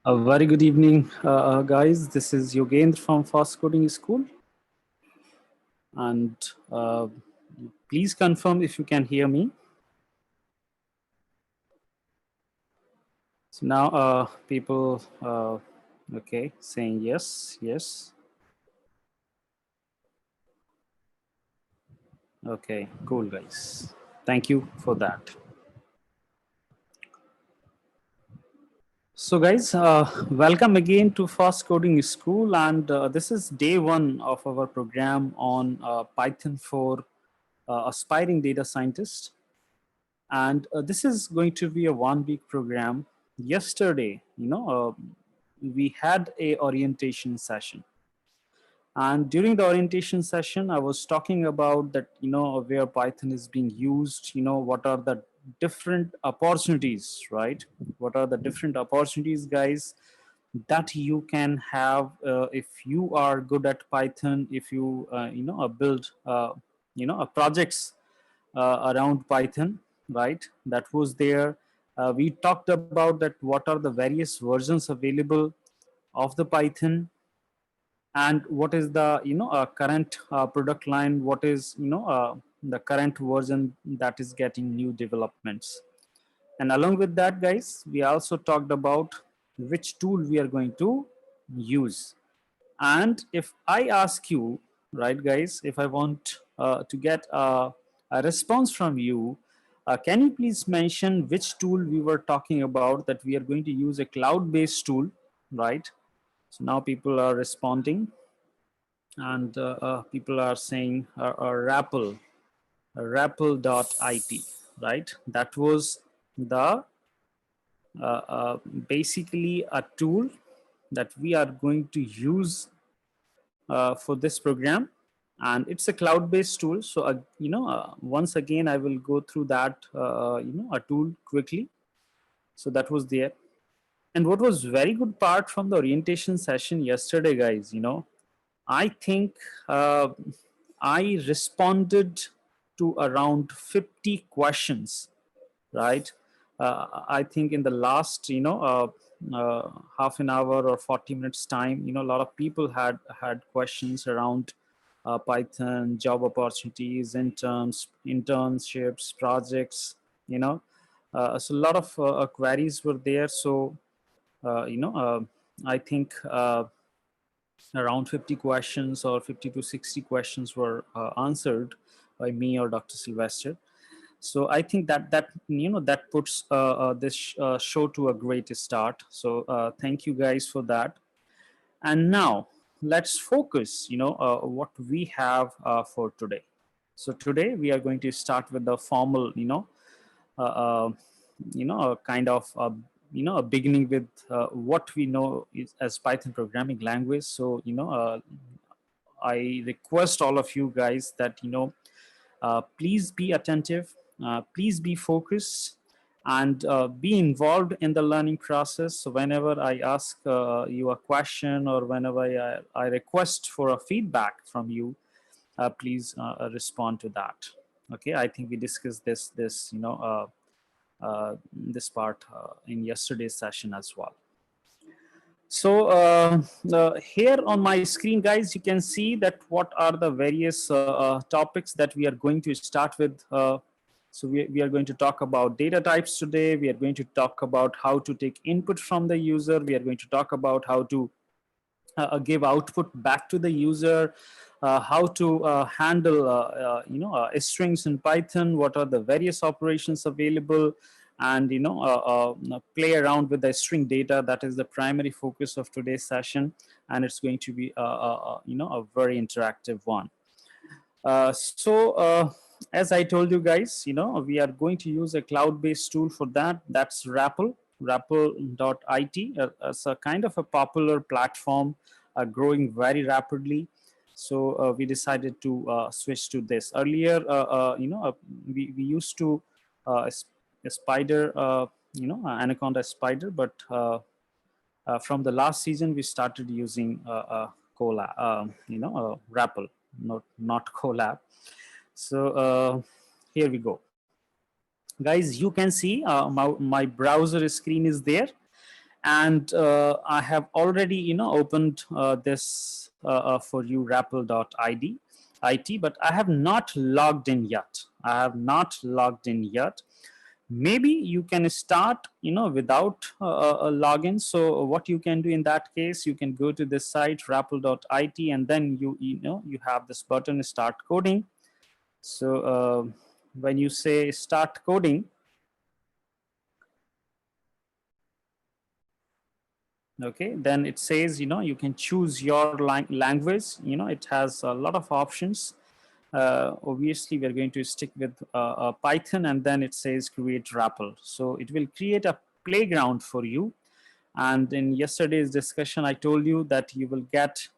A very good evening, guys. This is Yogendra from Fast Coding School. And please confirm if you can hear me. So now people, okay, saying yes, yes. Okay, cool, guys. Thank you for that. So guys, welcome again to Fast Coding School, and this is day one of our program on Python for aspiring data scientist. And this is going to be a 1 week program. Yesterday, we had a orientation session, and during the orientation session I was talking about that, where Python is being used, what are the different opportunities, right? What are the different opportunities, guys, that you can have if you are good at Python, if you build projects around Python, right? That was there. We talked about that what are the various versions available of the Python, and what is the current product line, what is the current version that is getting new developments. And along with that, guys, we also talked about which tool we are going to use. And if I ask you, right, guys, if I want to get a response from you, can you please mention which tool we were talking about, that we are going to use a cloud-based tool, right? So now people are responding, and people are saying RAPL, RAPL.it, right? That was the basically a tool that we are going to use for this program, and it's a cloud-based tool. So once again I will go through that a tool quickly. So that was there. And what was very good part from the orientation session yesterday, guys, I think uh, I responded to around 50 questions, right? I think in the last, half an hour or 40 minutes time, a lot of people had questions around Python, job opportunities, internships, projects, so a lot of queries were there. So, I think around 50 questions or 50 to 60 questions were answered by me or Dr. Sylvester. So I think that puts this show to a great start. So thank you guys for that. And now let's focus, what we have for today. So today we are going to start with the formal, uh, uh, kind of a beginning with what we know is as Python programming language. So I request all of you guys that please be attentive, please be focused, and be involved in the learning process. So whenever I ask you a question, or whenever I request for a feedback from you, please respond to that. Okay, I think we discussed this part in yesterday's session as well. So here on my screen, guys, you can see that what are the various topics that we are going to start with. So we are going to talk about data types today. We are going to talk about how to take input from the user. We are going to talk about how to give output back to the user, how to handle strings in Python, what are the various operations available, and play around with the string data. That is the primary focus of today's session, and it's going to be a very interactive one. So as I told you guys, we are going to use a cloud-based tool for that. That's RAPL, RAPL.it. It's a kind of a popular platform, growing very rapidly. So we decided to switch to this. Earlier, we used to a Spider, Anaconda Spider, but from the last season we started using RAPL, not Colab. So here we go, guys. You can see my browser screen is there, And I have already, opened this for you, RAPL.id IT, but I have not logged in yet. I have not logged in yet. Maybe you can start, without a login. So what you can do in that case, you can go to this site, RAPL.it, and then you have this button, start coding. So when you say start coding, okay, then it says, you can choose your language. It has a lot of options. Obviously we're going to stick with Python, and then it says create RAPL. So it will create a playground for you. And in yesterday's discussion, I told you that you will get,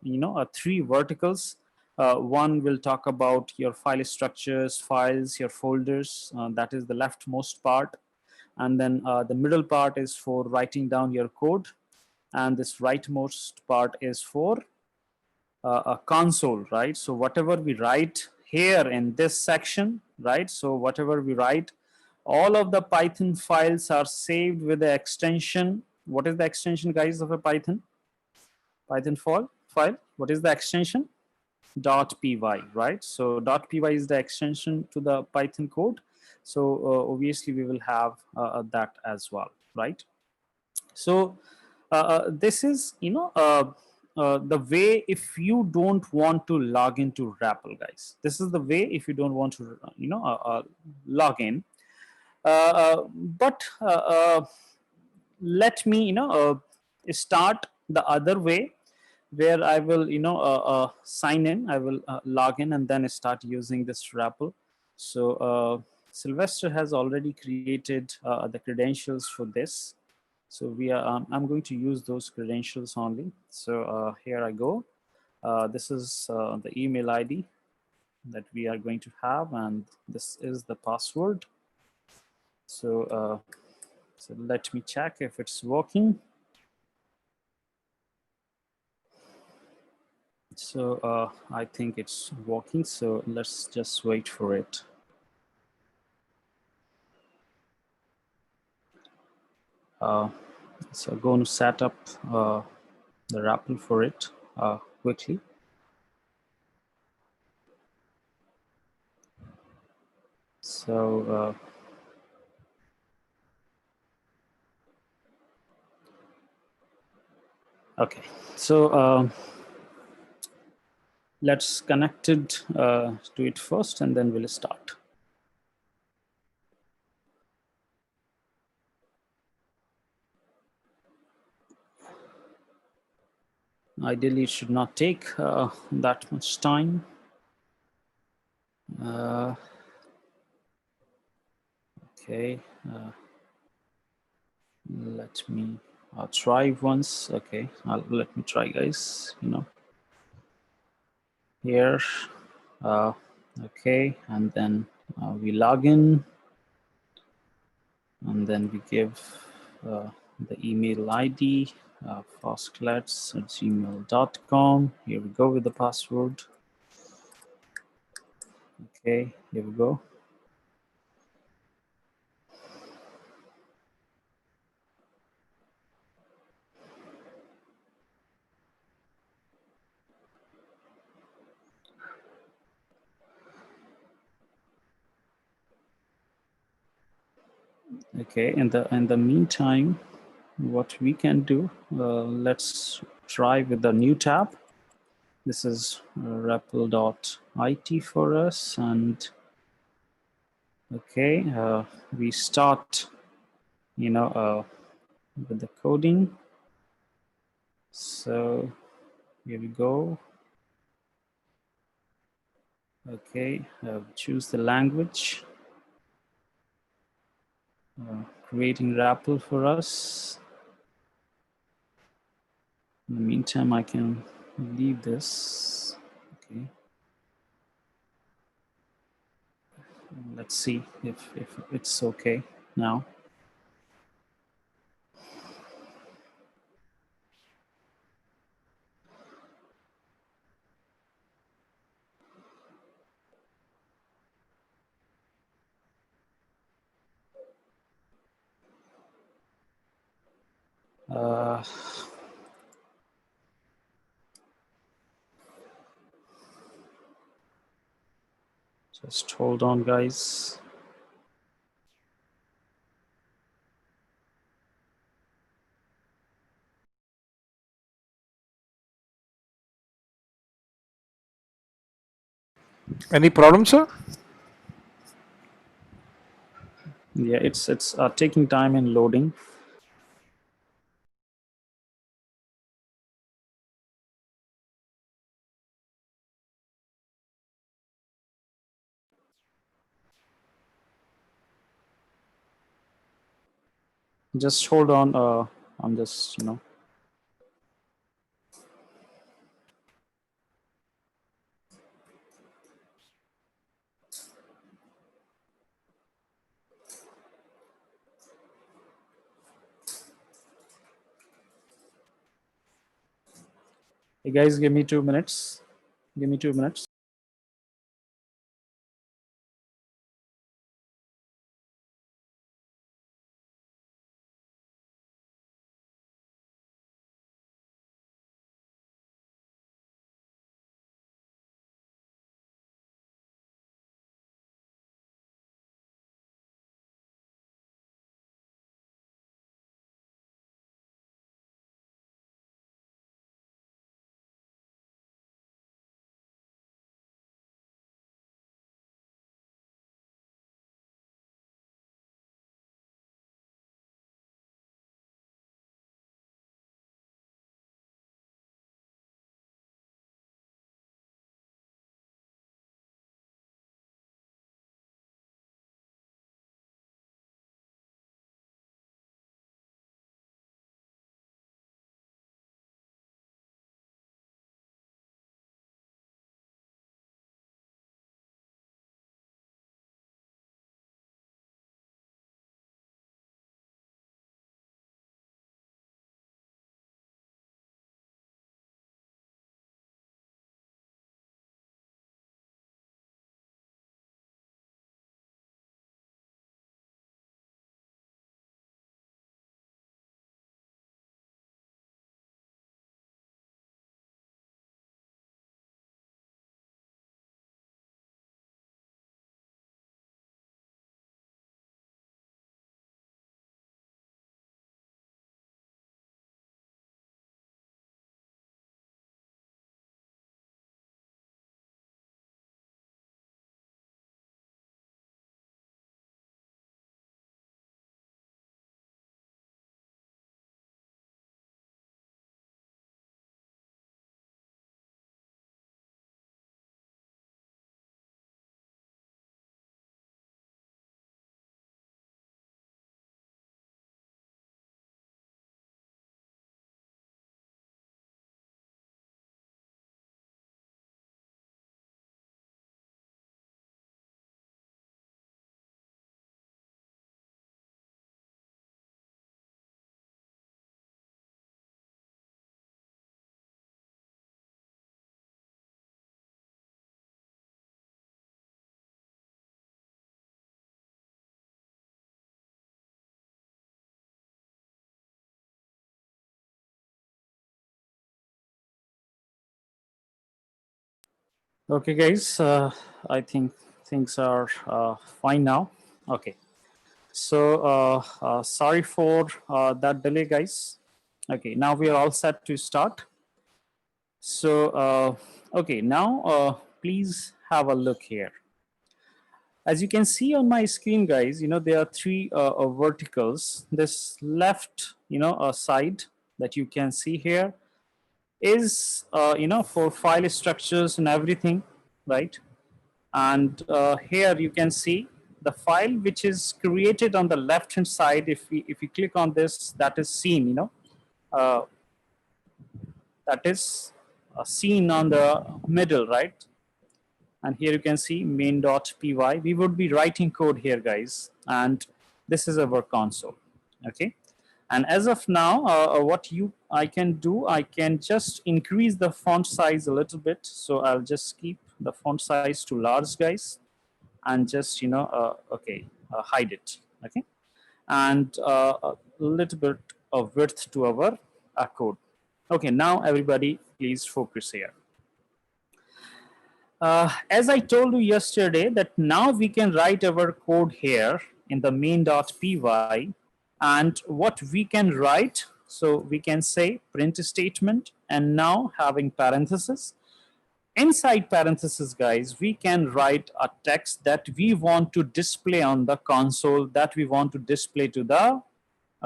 three verticals. One will talk about your file structures, files, your folders. That is the leftmost part. And then the middle part is for writing down your code. And this rightmost part is for a console, right? So whatever we write here in this section, right? So whatever we write, all of the Python files are saved with the extension. What is the extension, guys, of a Python file? What is the extension? .py, right? So .py is the extension to the Python code. So obviously we will have that as well, right? So this is, the way if you don't want to log into RAPL, guys. This is the way if you don't want to, log in. But let me, start the other way, where I will, sign in. I will log in and then start using this RAPL. So Sylvester has already created the credentials for this. So I'm going to use those credentials only. So here I go. This is the email ID that we are going to have, and this is the password. So so let me check if it's working. So I think it's working. So let's just wait for it. So I'm going to set up the RAPL for it quickly. So okay, so let's connect it to it first, and then we'll start. Ideally, it should not take that much time. Okay, let me try once. Okay, let me try, guys. Here, okay, and then we log in, and then we give the email ID, fosklets@gmail.com. Here we go with the password. Okay, here we go. Okay, in the meantime, what we can do, let's try with the new tab. This is RAPL.it for us, and okay, we start, with the coding. So here we go. Okay, choose the language. Creating RAPL for us. In the meantime, I can leave this. Okay. Let's see if it's okay now. Uh, just hold on, guys. Any problem, sir? Yeah, it's taking time in loading. Just hold on. I'm just Hey guys, give me 2 minutes. Give me 2 minutes. Okay, guys. I think things are fine now. Okay. So sorry for that delay, guys. Okay, now we are all set to start. So okay, now please have a look here. As you can see on my screen, guys, there are three verticals. This left, side that you can see here is, for file structures and everything, right? And here you can see the file which is created on the left hand side. If we click on this, that is seen, uh, that is seen on the middle, right? And here you can see main.py. We would be writing code here, guys, and this is our console. Okay, and as of now, what I can do, I can just increase the font size a little bit. So I'll just keep the font size to large, guys, and just okay, hide it. Okay, and a little bit width to our code. Okay, now everybody please focus here. As I told you yesterday that now we can write our code here in the main.py, and what we can write, so we can say print statement, and now having parenthesis. Inside parenthesis, guys, we can write a text that we want to display on the console, that we want to display to the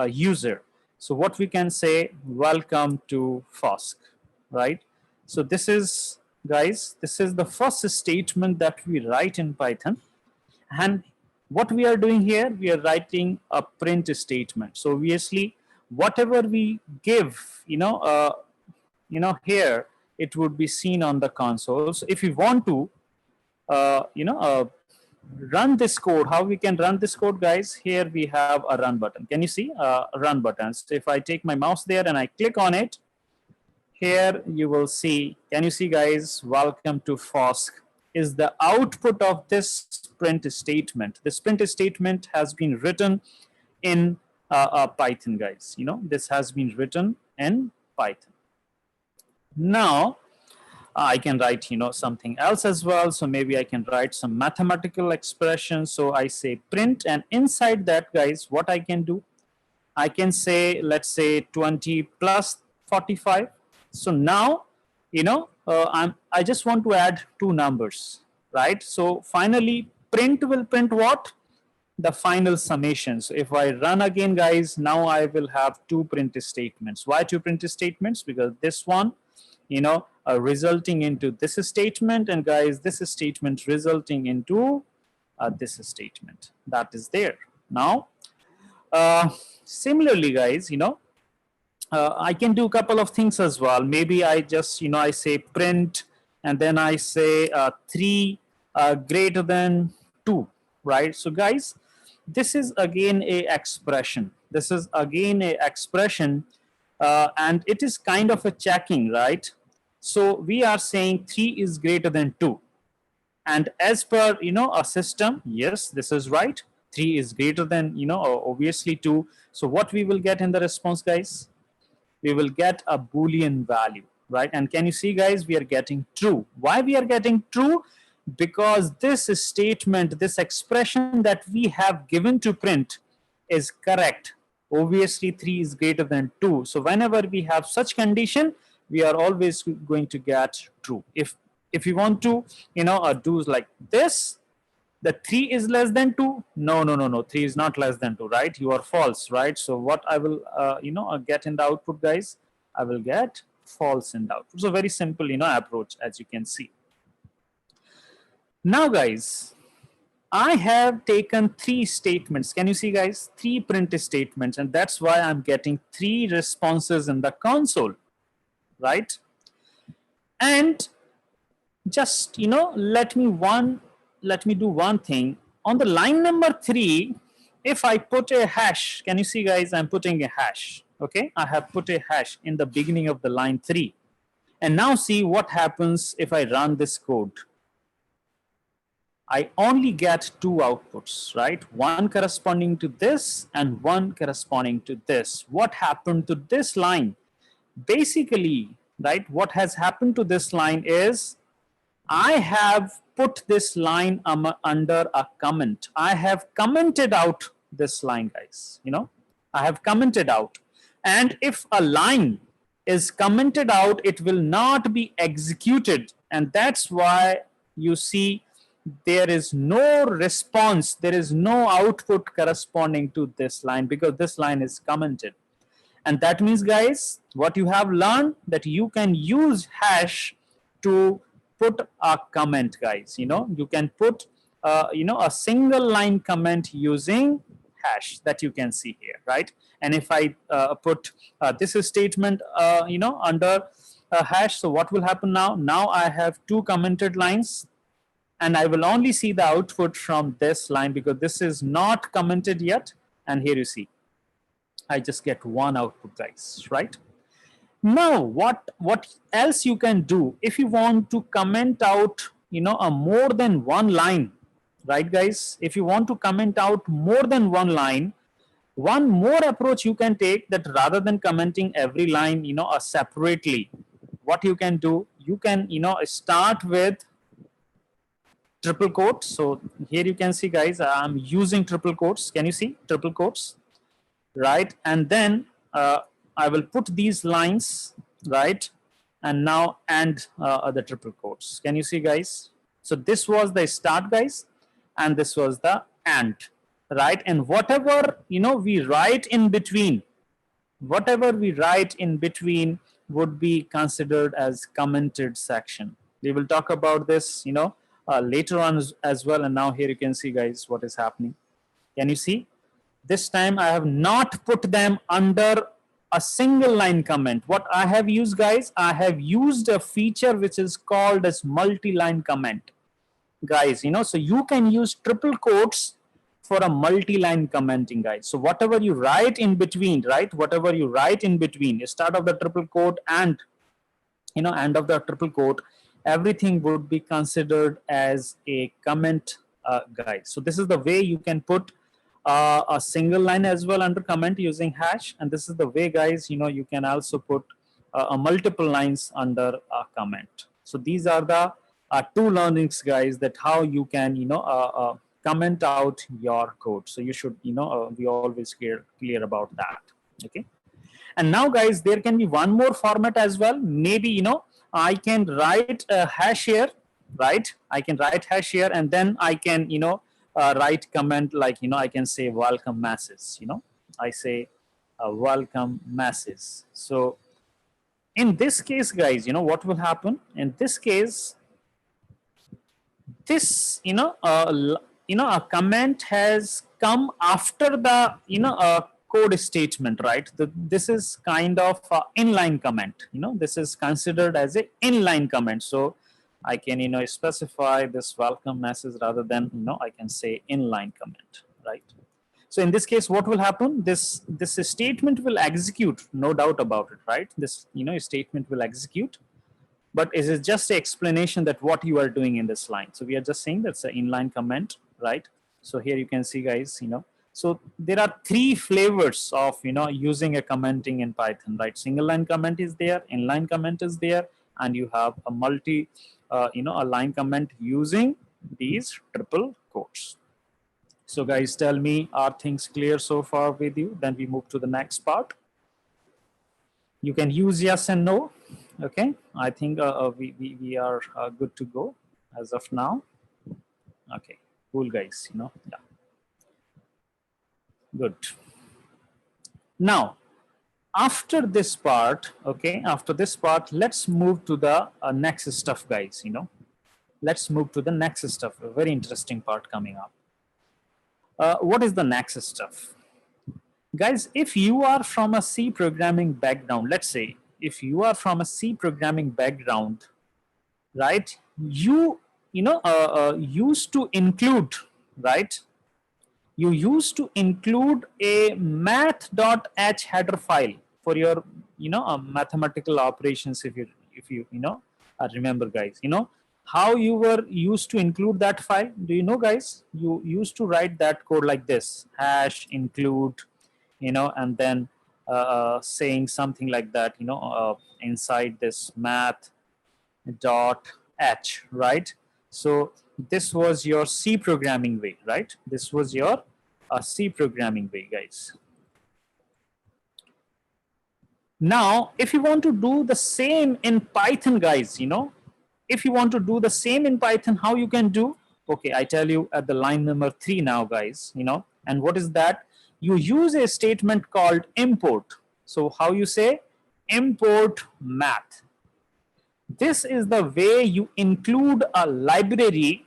user. So what we can say, welcome to FOSS, right? So this is, guys, this is the first statement that we write in Python. And what we are doing here, we are writing a print statement. So obviously, whatever we give, here, it would be seen on the console. So if we want to, run this code, how we can run this code, guys? Here we have a run button. Can you see run buttons? So if I take my mouse there and I click on it, here you will see, can you see, guys, welcome to FOSS is the output of this print statement. This print statement has been written in Python, guys. This has been written in Python. Now, I can write, something else as well. So maybe I can write some mathematical expression. So I say print, and inside that, guys, what I can do, I can say, let's say 20 plus 45. So now, I just want to add two numbers, right? So finally, print will print what? The final summation. So if I run again, guys, now I will have two print statements. Why two print statements? Because this one, resulting into this statement, and guys, this statement resulting into this statement that is there. Now, similarly, guys, I can do a couple of things as well. Maybe I just, I say print, and then I say 3 greater than 2, right? So guys, this is again a expression. This is again a expression, and it is kind of a checking, right? So we are saying 3 is greater than 2. And as per, a system, yes, this is right. 3 is greater than, obviously 2. So what we will get in the response, guys? We will get a Boolean value, right? And can you see, guys, we are getting true. Why we are getting true? Because this statement, this expression that we have given to print is correct. Obviously, 3 is greater than 2. So whenever we have such condition, we are always going to get true. If you want to, do like this, the 3 is less than 2. No. 3 is not less than 2, right? You are false, right? So what I will, get in the output, guys, I will get false in the output. So very simple, approach, as you can see. Now, guys, I have taken 3 statements. Can you see, guys? 3 print statements, and that's why I'm getting 3 responses in the console, right? And just, let me do one thing. On the line number 3, if I put a hash, can you see, guys, I'm putting a hash, okay? I have put a hash in the beginning of the line 3. And now see what happens if I run this code. I only get 2 outputs, right? One corresponding to this and one corresponding to this. What happened to this line? Basically, right, what has happened to this line is I have put this line under a comment. I have commented out this line, guys. I have commented out. And if a line is commented out, it will not be executed. And that's why you see there is no response. There is no output corresponding to this line because this line is commented. And that means, guys, what you have learned that you can use hash to put a comment, guys. You can put, a single line comment using hash that you can see here, right? And if I put this statement, under a hash, so what will happen now? Now I have 2 commented lines, and I will only see the output from this line because this is not commented yet. And here you see, I just get 1 output, guys, right? Now, what else you can do if you want to comment out, a more than 1 line, right, guys? If you want to comment out more than 1 line, One more approach you can take, that rather than commenting every line, separately, what you can do, you can, start with triple quotes. So here you can see, guys, I'm using triple quotes. Can you see triple quotes? Right. And then I will put these lines, right? And now and the triple quotes. Can you see, guys? So this was the start, guys, and this was the and, right? And whatever, we write in between, would be considered as commented section. We will talk about this, later on as well. And now here you can see, guys, what is happening. Can you see? This time I have not put them under a single line comment. What I have used, guys, I have used a feature which is called as multi-line comment, guys. So you can use triple quotes for a multi-line commenting, guys. So whatever you write in between, right? Whatever you write in between, start of the triple quote and, end of the triple quote, everything would be considered as a comment, guys. So this is the way you can put a single line as well under comment using hash, and this is the way, guys, you can also put multiple lines under a comment. So these are the two learnings, guys, that how you can comment out your code. So you should be always clear about that. Okay. And now, guys, there can be one more format as well. Maybe I can write a hash here, right? I can write hash here, and then I can write comment like, I can say welcome masses. I say welcome masses. So in this case, guys, what will happen in this case? This a comment has come after the code statement, right? This is kind of inline comment. This is considered as a inline comment. So I can specify this welcome message rather than I can say inline comment, right? So in this case, what will happen? This statement will execute, no doubt about it, right? This statement will execute, but it is just an explanation that what you are doing in this line. So we are just saying that's an inline comment, right? So here you can see, guys, so there are three flavors of using a commenting in Python, right? Single line comment is there, inline comment is there, and you have a multi a line comment using these triple quotes. So guys, tell me, are things clear so far with you? Then we move to the next part. You can use yes and no. Okay, I think we are good to go as of now. Okay, cool, guys. Yeah, good. Now, after this part, okay, let's move to the next stuff, guys. Let's move to the next stuff. A very interesting part coming up. What is the next stuff? Guys, if you are from a C programming background, let's say if you are from a C programming background, right, you used to include, right, you used to include a math.h header file for your mathematical operations. If you remember, guys, how you were used to include that file. Do you know, guys? You used to write that code like this: hash include, and then saying something like that, inside this math.h, right? So this was your C programming way, right? This was your C programming way, guys. Now, if you want to do the same in Python, guys, if you want to do the same in Python, how you can do? Okay, I tell you at the line number 3 now, guys, and what is that? You use a statement called import. So how you say? Import math. This is the way you include a library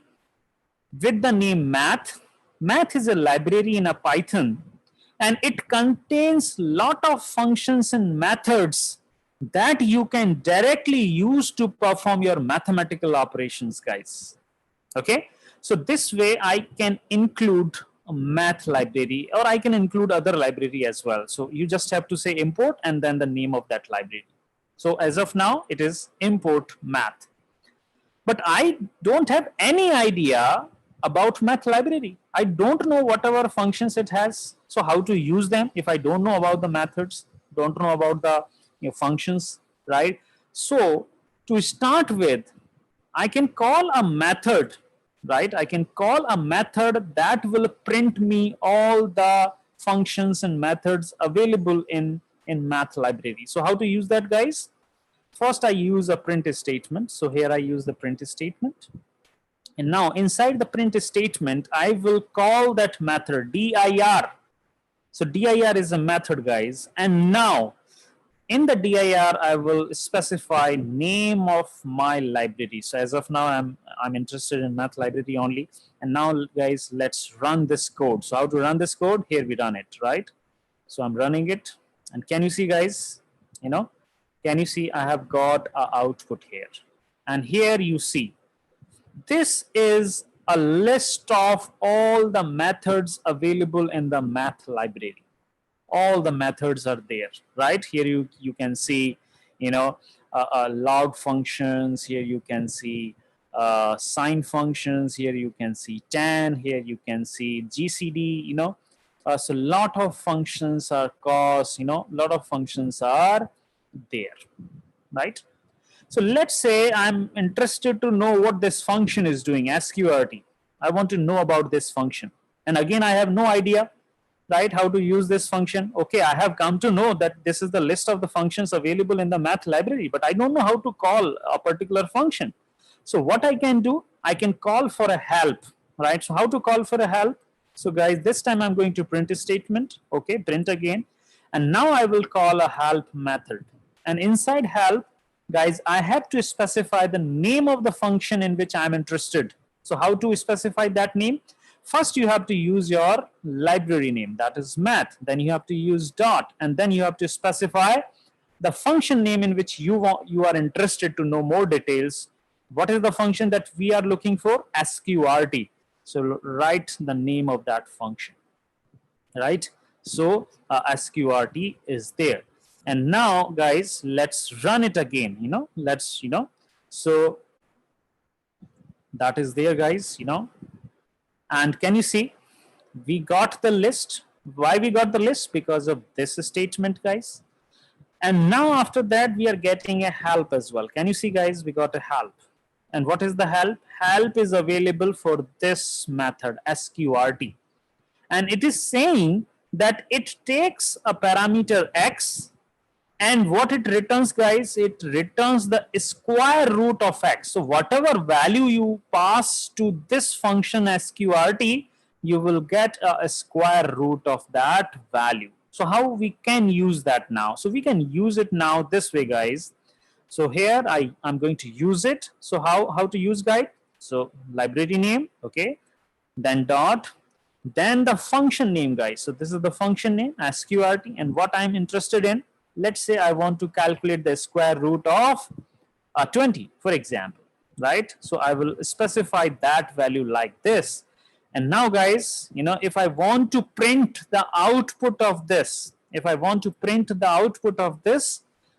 with the name math. Math is a library in a Python, and it contains lot of functions and methods that you can directly use to perform your mathematical operations, guys. Okay, so this way I can include a math library, or I can include other library as well. So you just have to say import and then the name of that library. So as of now, it is import math. But I don't have any idea about math library. I don't know whatever functions it has. So how to use them if I don't know about the methods, don't know about the functions, right? So to start with, I can call a method, right? I can call a method that will print me all the functions and methods available in math library. So how to use that, guys? First, I use a print statement. So here I use the print statement. And now inside the print statement, I will call that method dir. So dir is a method, guys. And now in the dir, I will specify name of my library. So as of now, I'm interested in math library only. And now, guys, let's run this code. So how to run this code? Here we run it, right? So I'm running it. And can you see, guys, can you see I have got an output here. And here you see, this is a list of all the methods available in the math library. All the methods are there, right? Here you can see, log functions. Here you can see sine functions. Here you can see tan. Here you can see GCD. So a lot of functions are cos. Lot of functions are there, right? So let's say I'm interested to know what this function is doing, sqrt. I want to know about this function. And again, I have no idea, right, how to use this function. Okay, I have come to know that this is the list of the functions available in the math library, but I don't know how to call a particular function. So what I can do, I can call for a help, right? So how to call for a help? So guys, this time I'm going to print a statement. Okay, print again. And now I will call a help method. And inside help, guys, I have to specify the name of the function in which I'm interested. So how to specify that name? First, you have to use your library name, that is math. Then you have to use dot, and then you have to specify the function name in which you are interested to know more details. What is the function that we are looking for? sqrt. So write the name of that function, right? So sqrt is there. And now, guys, let's run it again. So that is there, guys. And can you see, we got the list. Why we got the list? Because of this statement, guys. And now after that, we are getting a help as well. Can you see, guys, we got a help. And what is the help? Help is available for this method, sqrt. And it is saying that it takes a parameter x, and what it returns, guys, it returns the square root of x. So whatever value you pass to this function sqrt, you will get a square root of that value. So how we can use that now? So we can use it now this way, guys. So here I'm going to use it. So how to use, guys? So library name, okay, then dot, then the function name, guys. So this is the function name, sqrt, and what I'm interested in, let's say I want to calculate the square root of 20, for example, right? So I will specify that value like this. And now, guys, if I want to print the output of this,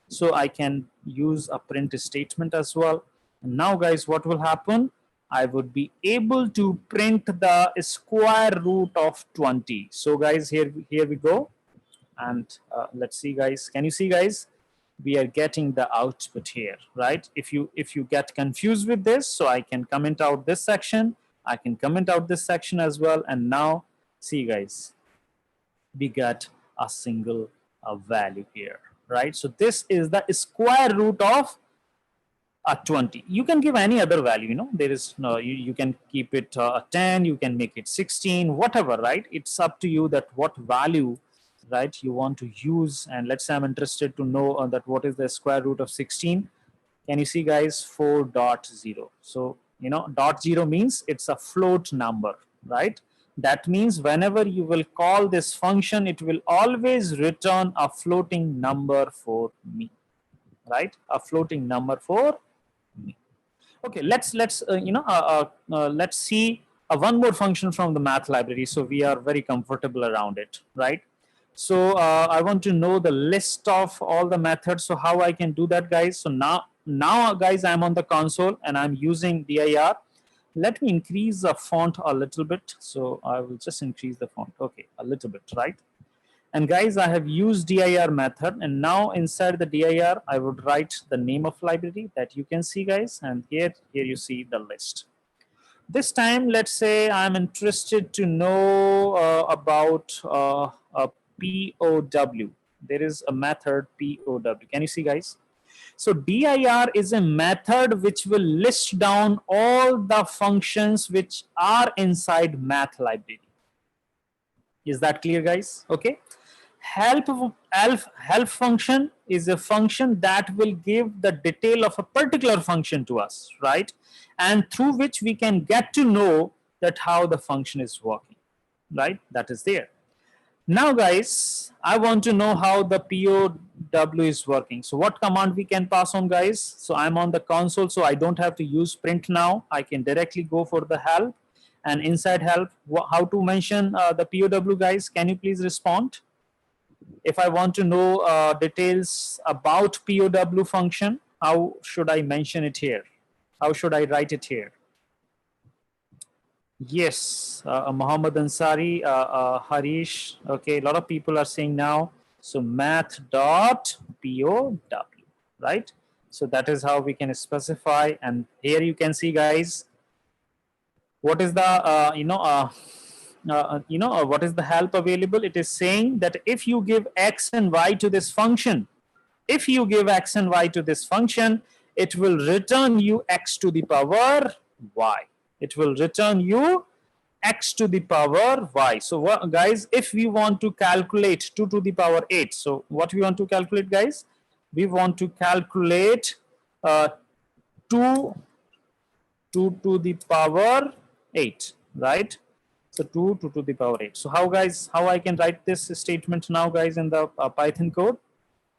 so I can use a print statement as well. And now, guys, what will happen? I would be able to print the square root of 20. So, guys, here we go. And let's see, guys. Can you see, guys? We are getting the output here, right? If you get confused with this, so I can comment out this section. I can comment out this section as well. And now, see, guys, we got a single value here, right? So this is the square root of 20. You can give any other value, there is no, you can keep it 10, you can make it 16, whatever, right? It's up to you that what value, right, you want to use. And let's say I'm interested to know that what is the square root of 16. Can you see, guys? 4.0. So dot 0 means it's a float number, right? That means whenever you will call this function, it will always return a floating number for me, right? A floating number for me. Okay, let's see one more function from the math library, so we are very comfortable around it, right? So I want to know the list of all the methods. So how I can do that, guys? So now guys, I'm on the console and I'm using dir. Let me increase the font a little bit. So I will just increase the font. Okay, a little bit, right? And guys, I have used dir method, and now inside the dir, I would write the name of library that you can see, guys. And here you see the list. This time, let's say I'm interested to know about a POW. There is a method POW. Can you see, guys? So dir is a method which will list down all the functions which are inside math library. Is that clear, guys? Okay. Help function is a function that will give the detail of a particular function to us, right? And through which we can get to know that how the function is working, right? That is there. Now, guys, I want to know how the POW is working. So what command we can pass on, guys? So I'm on the console, so I don't have to use print now. I can directly go for the help. And inside help, how to mention the POW, guys? Can you please respond? If I want to know details about POW function, how should I mention it here? How should I write it here? Yes, Muhammad Ansari, Harish. Okay, a lot of people are saying now. So math.pow, right? So that is how we can specify. And here you can see, guys, what is the what is the help available? It is saying that if you give x and y to this function, if you give x and y to this function, it will return you x to the power y. It will return you x to the power y. So what, guys, if we want to calculate 2 to the power 8, so what we want to calculate, guys? We want to calculate 2 to the power 8, right? So 2 to the power 8. So how, guys, how I can write this statement now, guys, in the Python code?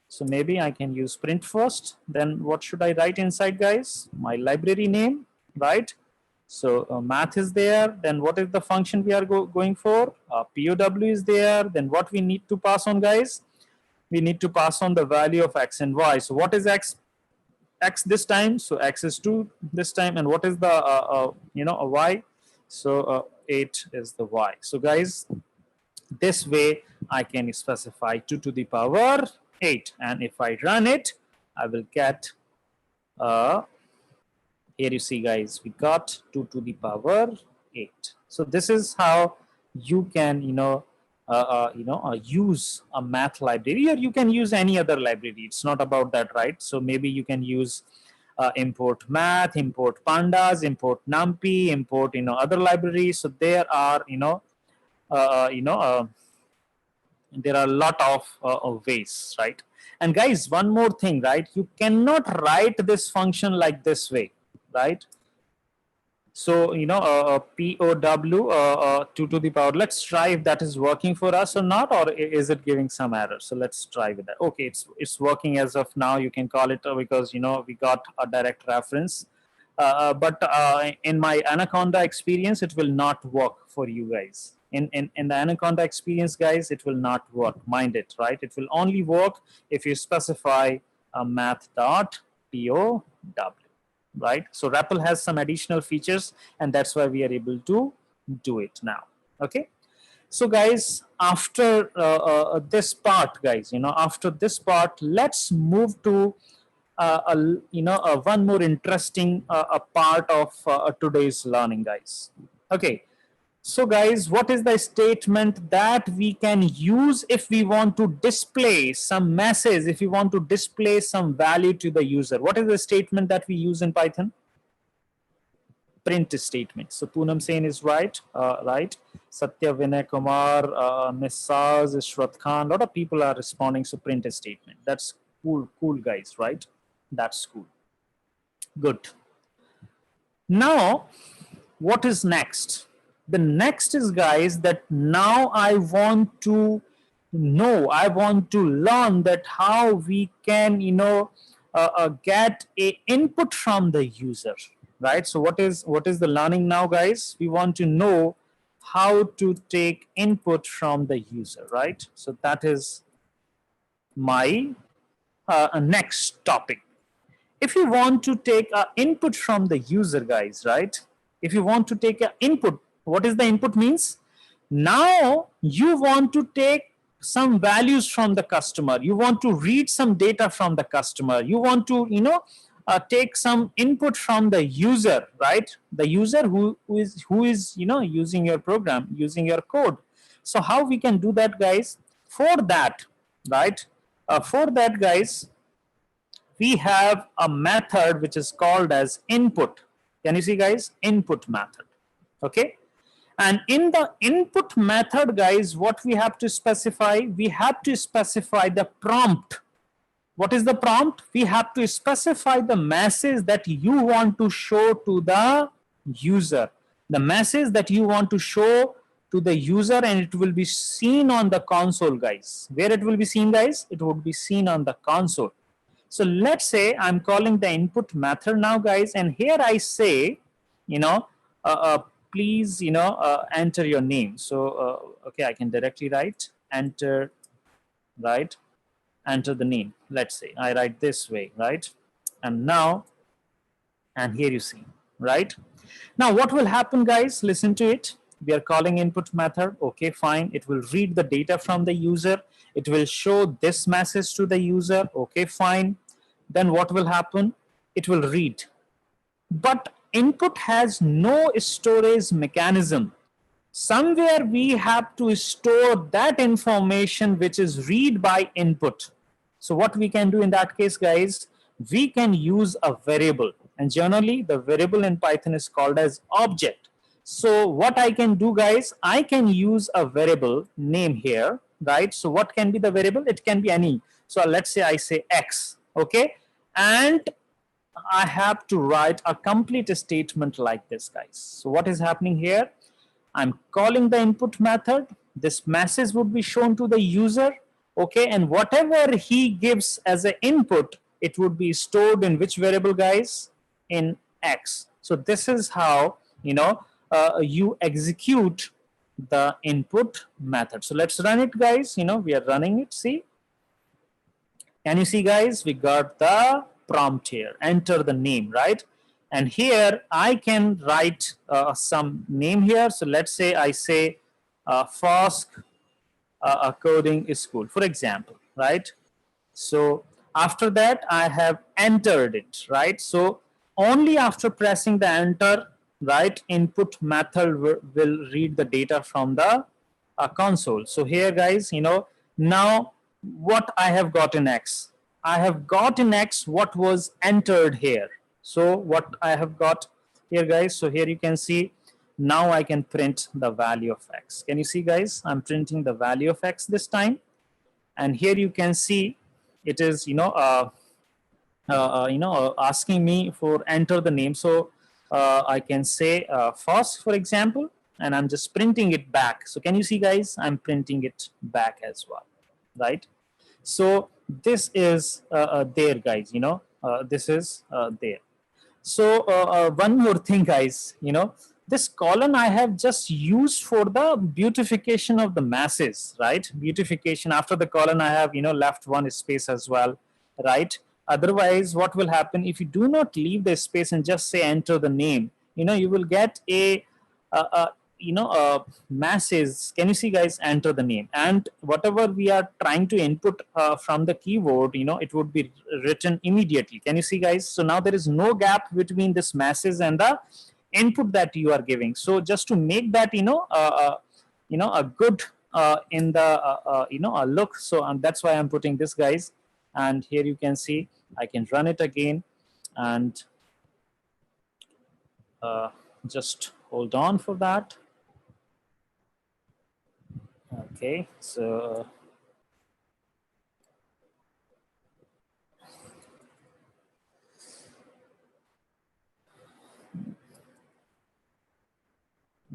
So maybe I can use print first. Then what should I write inside, guys? My library name, right? So math is there. Then what is the function we are going for? POW is there. Then what we need to pass on, guys? We need to pass on the value of x and y. So what is x this time? So x is 2 this time. And what is the a y? So 8 is the y. So guys, this way I can specify 2 to the power 8. And if I run it, I will get here you see, guys, we got 2 to the power 8. So this is how you can use a math library, or you can use any other library. It's not about that, right? So maybe you can use import math, import pandas, import numpy, import other libraries. So there are there are a lot of ways, right? And guys, one more thing, right? You cannot write this function like this way, right? So POW 2 to the power. Let's try if that is working for us or not, or is it giving some error? So let's try with that. Okay, it's working as of now. You can call it because we got a direct reference. But in my Anaconda experience, it will not work for you guys. In the Anaconda experience, guys, it will not work. Mind it, right? It will only work if you specify a math.pow, right? So REPL has some additional features, and that's why we are able to do it now. Okay. So guys, after this part, guys, after this part, let's move to one more interesting part of today's learning, guys. Okay. So guys, what is the statement that we can use if we want to display some message, if we want to display some value to the user? What is the statement that we use in Python? Print statement. So Poonam Sen is right, right? Satya Vinay Kumar, Messaz, Ishrat Khan, a lot of people are responding. So print statement. That's cool, guys, right? That's cool. Good. Now, what is next? The next is, guys, that now I want to know, I want to learn that how we can, get a input from the user, right? So what is the learning now, guys? We want to know how to take input from the user, right? So that is my next topic. If you want to take input from the user, guys, right? If you want to take an input, what is the input means? Now you want to take some values from the customer. You want to read some data from the customer. You want to, take some input from the user, right? The user who is using your program, using your code. So how we can do that, guys? For that, right? For that, guys, we have a method which is called as input. Can you see, guys? Input method. Okay. And in the input method, guys, what we have to specify? We have to specify the prompt. What is the prompt? We have to specify the message that you want to show to the user. The message that you want to show to the user, and it will be seen on the console, guys. Where it will be seen, guys? It would be seen on the console. So let's say I'm calling the input method now, guys, and here I say, you know, please, enter your name. So, okay, I can directly write enter, right? Enter the name. Let's say I write this way, right? And now, and here you see, right? Now, what will happen, guys? Listen to it. We are calling input method. Okay, fine. It will read the data from the user. It will show this message to the user. Okay, fine. Then what will happen? It will read. But input has no storage mechanism. Somewhere we have to store that information which is read by input. So what we can do in that case, guys, we can use a variable, and generally the variable in Python is called as object. So what I can do, guys, I can use a variable name here, right? So what can be the variable? It can be any. So let's say I say X, okay? And I have to write a complete statement like this, guys. So what is happening here? I'm calling the input method. This message would be shown to the user, okay? And whatever he gives as an input, it would be stored in which variable, guys? In X. So this is how, you execute the input method. So let's run it, guys. We are running it. See? Can you see, guys? We got the prompt here. Enter the name, right? And here I can write some name here. So let's say I say FOSS coding school, for example, right? So after that, I have entered it, right? So only after pressing the enter, right, input method will read the data from the console. So here, guys, now what I have got in X. I have got in X what was entered here. So what I have got here, guys, so here you can see, now I can print the value of X. Can you see, guys? I'm printing the value of X this time. And here you can see it is, asking me for enter the name. So I can say FOSS, for example, and I'm just printing it back. So can you see, guys? I'm printing it back as well, right? So this is there, guys. This is there. So one more thing, guys. This column I have just used for the beautification of the masses, right? Beautification. After the column, I have left one space as well, right? Otherwise, what will happen if you do not leave the space and just say enter the name? You will get a masses. Can you see, guys? Enter the name, and whatever we are trying to input from the keyboard, it would be written immediately. Can you see, guys? So now there is no gap between this masses and the input that you are giving. So just to make that a good in the a look, so that's why I'm putting this, guys. And here you can see I can run it again, and just hold on for that. Okay, so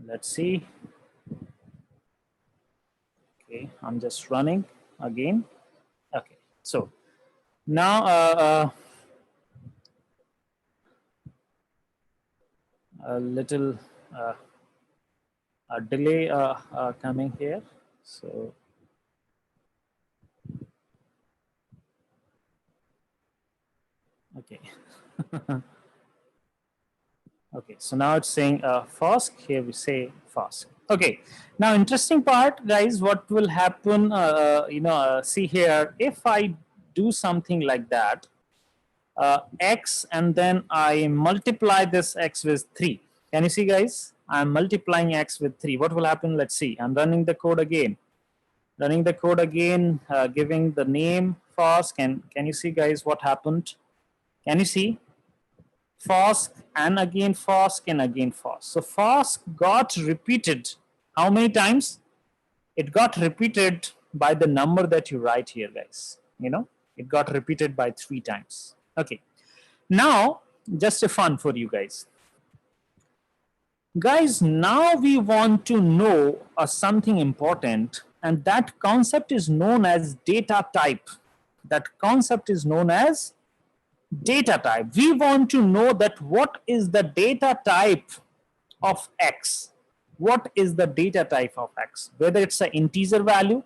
let's see. Okay, I'm just running again. Okay, so now a little delay coming here. So okay. Okay, so now it's saying FOSC. Here we say FOSC. Okay, now interesting part, guys. What will happen? See here. If I do something like that, x, and then I multiply this x with 3. Can you see, guys? I'm multiplying x with 3. What will happen? Let's see. I'm running the code again. Giving the name FOSC. Can you see, guys, what happened? Can you see? FOSC and again FOSC and again FOSC. So FOSC got repeated how many times? It got repeated by the number that you write here, guys. It got repeated by 3 times. Okay. Now, just a fun for you guys. Guys, now we want to know something important, and that concept is known as data type. That concept is known as data type. We want to know that what is the data type of X. What is the data type of X? Whether it's an integer value,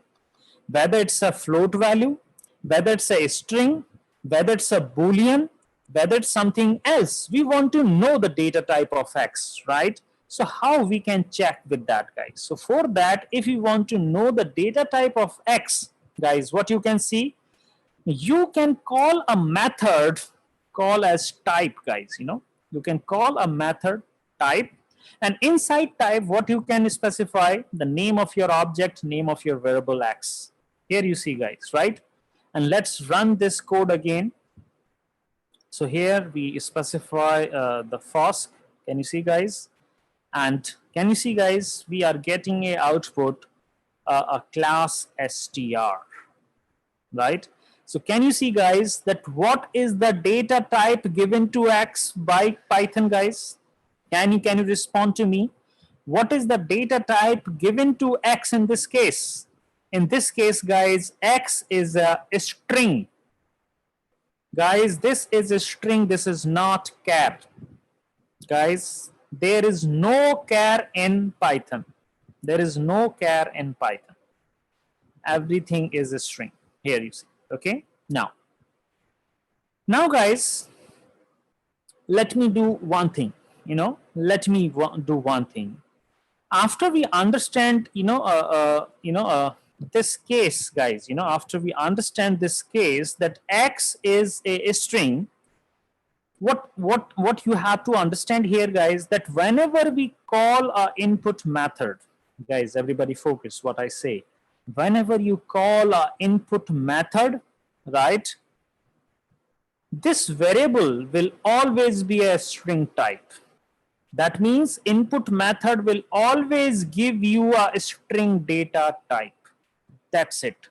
whether it's a float value, whether it's a string, whether it's a Boolean, whether it's something else. We want to know the data type of X, right? So how we can check with that, guys? So for that, if you want to know the data type of X, guys, what you can see, you can call a method call as type, guys. You can call a method type, and inside type, what you can specify, the name of your object, name of your variable X. Here you see, guys, right? And let's run this code again. So here we specify the FOSC. Can you see, guys? And can you see, guys, we are getting a output, a class str, right? So can you see, guys, that what is the data type given to X by Python, guys? Can you respond to me? What is the data type given to X in this case? In this case, guys, X is a string. Guys, this is a string. This is not char. Guys, there is no char in Python. There is no char in Python. Everything is a string. Here you see. Okay. Now, guys, let me do one thing. Let me do one thing. After we understand, this case, guys, after we understand this case that X is a string, what you have to understand here, guys, that whenever we call a input method, guys, everybody focus what I say. Whenever you call a input method, right, this variable will always be a string type. That means input method will always give you a string data type. That's it.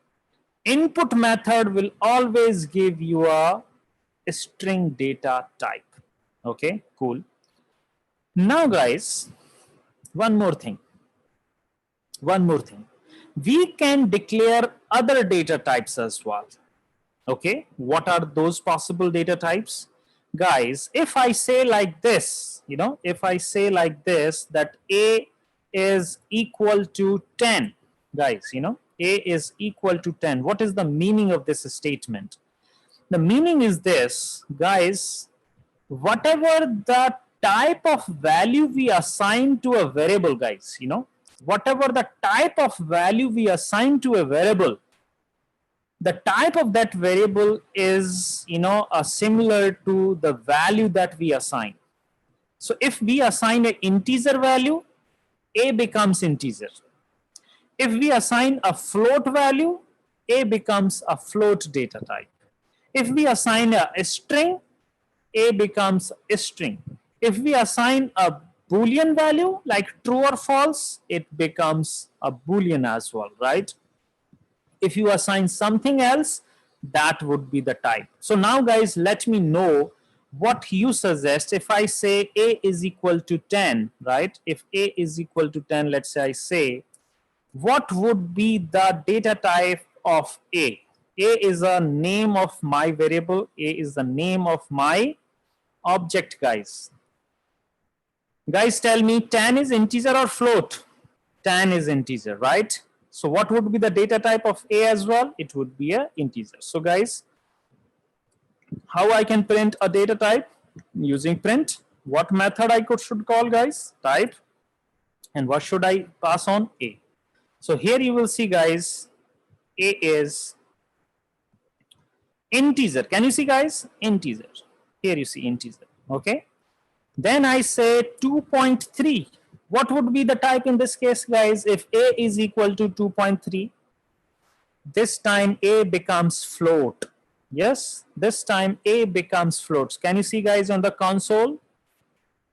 Input method will always give you a string data type. Okay, cool. Now, guys, one more thing. We can declare other data types as well. Okay, what are those possible data types? Guys, if I say like this, if I say like this, that A is equal to 10, guys, A is equal to 10. What is the meaning of this statement? The meaning is this, guys, whatever the type of value we assign to a variable, guys, whatever the type of value we assign to a variable, the type of that variable is, similar to the value that we assign. So if we assign an integer value, A becomes integer. If we assign a float value, A becomes a float data type. If we assign a string, A becomes a string. If we assign a Boolean value like true or false, it becomes a Boolean as well, right? If you assign something else, that would be the type. So now, guys, let me know what you suggest. If I say A is equal to 10, right? If A is equal to 10, let's say I say, what would be the data type of A? A is a name of my variable. A is the name of my object, guys. Guys, tell me, 10 is integer or float? 10 is integer, right? So what would be the data type of A as well? It would be an integer. So guys, how I can print a data type? Using print. What method I should call, guys? Type. And what should I pass on? A. So here you will see, guys, A is integer. Can you see, guys? Integer. Here you see integer. Okay. Then I say 2.3. What would be the type in this case, guys? If A is equal to 2.3, this time A becomes float. Yes, this time A becomes floats. Can you see, guys, on the console?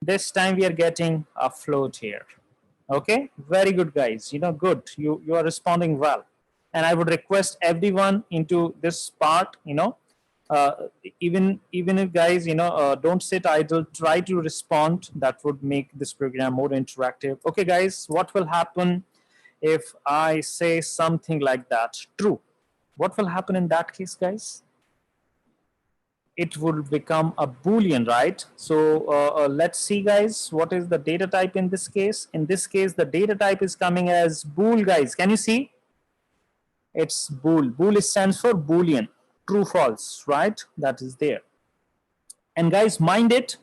This time we are getting a float here. Okay, very good, guys. Good. You are responding well. And I would request everyone into this part, even if, guys, don't sit idle, try to respond. That would make this program more interactive. Okay, guys, what will happen if I say something like that? True. What will happen in that case, guys? It will become a Boolean, right? So let's see, guys, what is the data type in this case? In this case, the data type is coming as bool, guys. Can you see? It's bool. Bool stands for Boolean, true, false, right? That is there. And guys, mind it,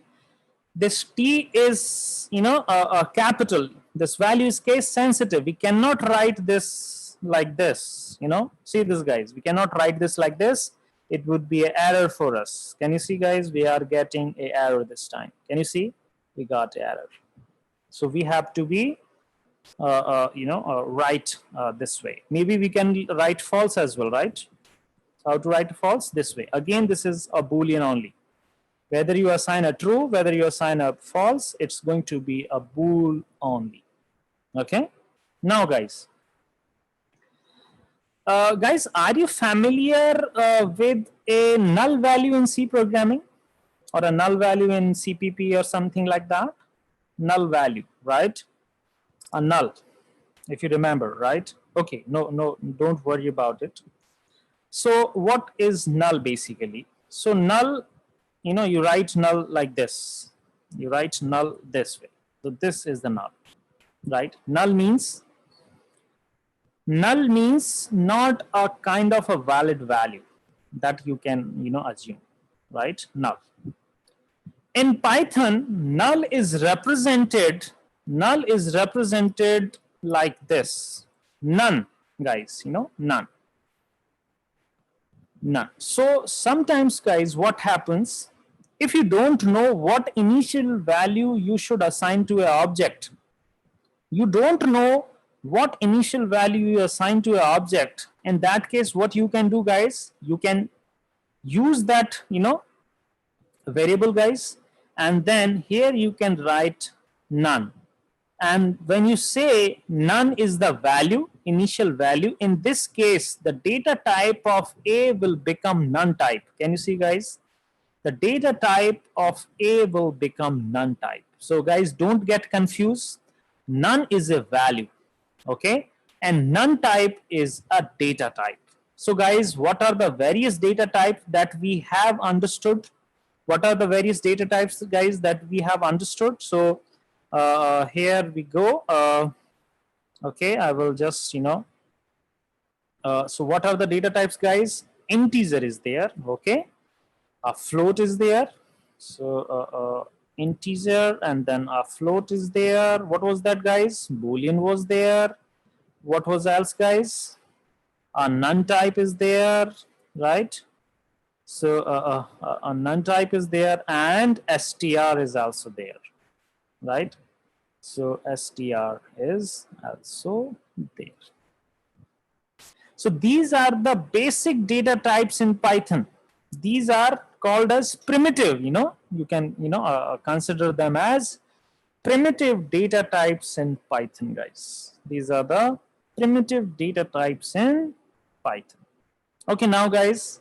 this T is, a capital. This value is case sensitive. We cannot write this like this, See this, guys. We cannot write this like this. It would be an error for us. Can you see, guys? We are getting an error this time. Can you see? We got an error. So we have to be, write this way. Maybe we can write false as well, right? How to write false? This way. Again, this is a Boolean only. Whether you assign a true, whether you assign a false, it's going to be a bool only. Okay. Now, guys. Guys, are you familiar with a null value in C programming or a null value in CPP or something like that? Null value, right? A null, if you remember, right? Okay, no, don't worry about it. So what is null basically? So null, you write null like this. You write null this way. So this is the null, right? Null means not a kind of a valid value that you can, assume, right? Null. In Python, null is represented like this. None, guys, none. None. So sometimes, guys, what happens, if you don't know what initial value you should assign to an object, you don't know what initial value you assign to an object, in that case, what you can do, guys, you can use that, variable, guys, and then here you can write none. And when you say none is the value, initial value, in this case, the data type of A will become none type. Can you see, guys? The data type of A will become none type. So, guys, don't get confused. None is a value. Okay, and none type is a data type. So, guys, what are the various data types that we have understood? What are the various data types, guys, that we have understood? So here we go. Okay, I will just, so what are the data types, guys? Integer is there. Okay, a float is there. So integer, and then a float is there. What was that, guys? Boolean was there. What was else, guys? A none type is there, right? So a none type is there, and str is also there, right? So str is also there. So these are the basic data types in Python. These are called as primitive, you can, consider them as primitive data types in Python, guys. These are the primitive data types in Python. Okay, now, guys,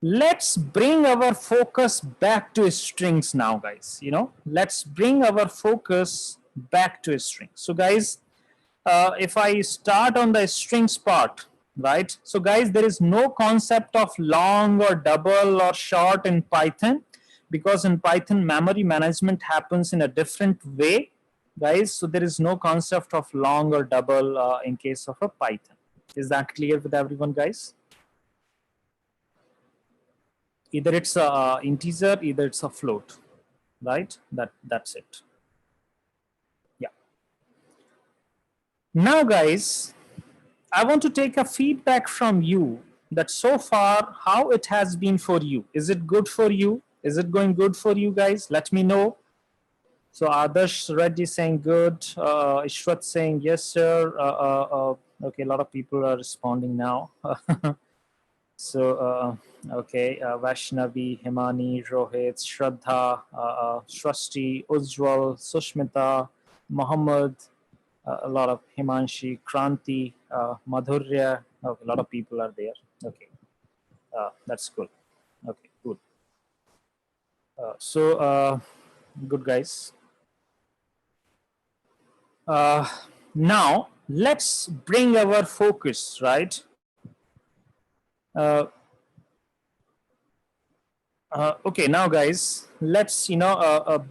let's bring our focus back to strings now, guys. Let's bring our focus back to strings. So, guys, if I start on the strings part, right? So, guys, there is no concept of long or double or short in Python, because in Python, memory management happens in a different way, guys. So, there is no concept of long or double in case of a Python. Is that clear with everyone, guys? Either it's a integer, either it's a float. right? That's it. Yeah. Now, guys, I want to take a feedback from you that so far how it has been for you. Is it good for you? Is it going good for you guys? Let me know. So Adarsh Reddy saying good, Ishwat saying yes sir. Okay, a lot of people are responding now. So okay, Vaishnavi, Himani, Rohit, Shraddha, Shrasti, Ujjwal, Sushmita, Muhammad, a lot of Himanshi, Kranti, Madhurya. Okay, a lot of people are there. Okay, that's good. Okay, good. Good guys. Now let's bring our focus, right? Uh, okay, now guys, let's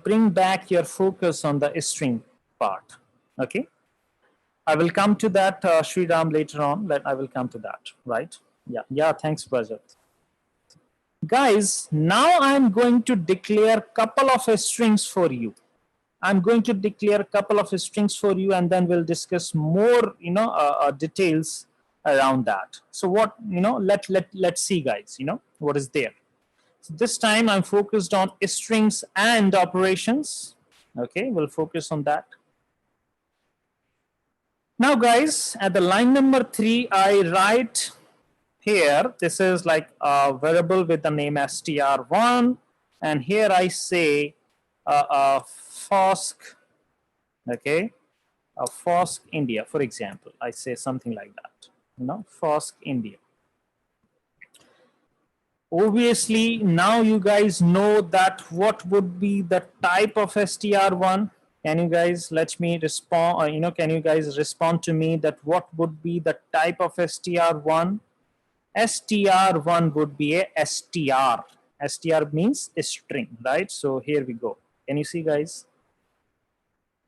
bring back your focus on the string part. Okay, I will come to that, Sriram, later on. I will come to that, right? Yeah. Thanks, Rajat. Guys, now I'm going to declare couple of strings for you. I'm going to declare a couple of strings for you, and then we'll discuss more, details around that. So what, let's see, guys, what is there. So this time I'm focused on strings and operations. Okay, we'll focus on that. Now, guys, at the line number 3, I write here, this is like a variable with the name str1, and here I say FOSC, okay, FOSC India, for example. I say something like that, FOSC India. Obviously, now you guys know that what would be the type of str1. Can you guys let me respond, can you guys respond to me that what would be the type of str1? str1 would be a str. Str means a string, right? So here we go. Can you see, guys?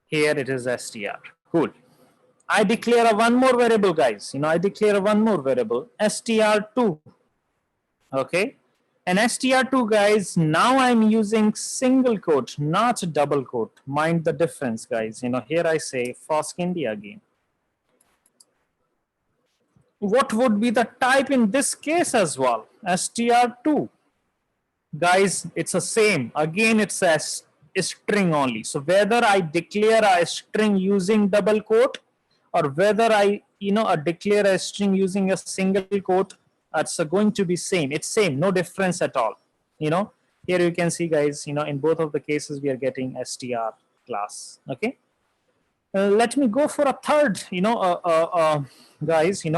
Here it is str. Cool. I declare one more variable, guys. I declare one more variable, str2. Okay. And str2, guys, now I'm using single quote, not double quote. Mind the difference, guys. Here I say FOSC India again. What would be the type in this case as well? str2. Guys, it's the same. Again, it's a string only. So whether I declare a string using double quote or whether I declare a string using a single quote, it's going to be same. It's same, no difference at all. Here you can see, guys, in both of the cases we are getting str class. Okay. Let me go for a third, guys, see,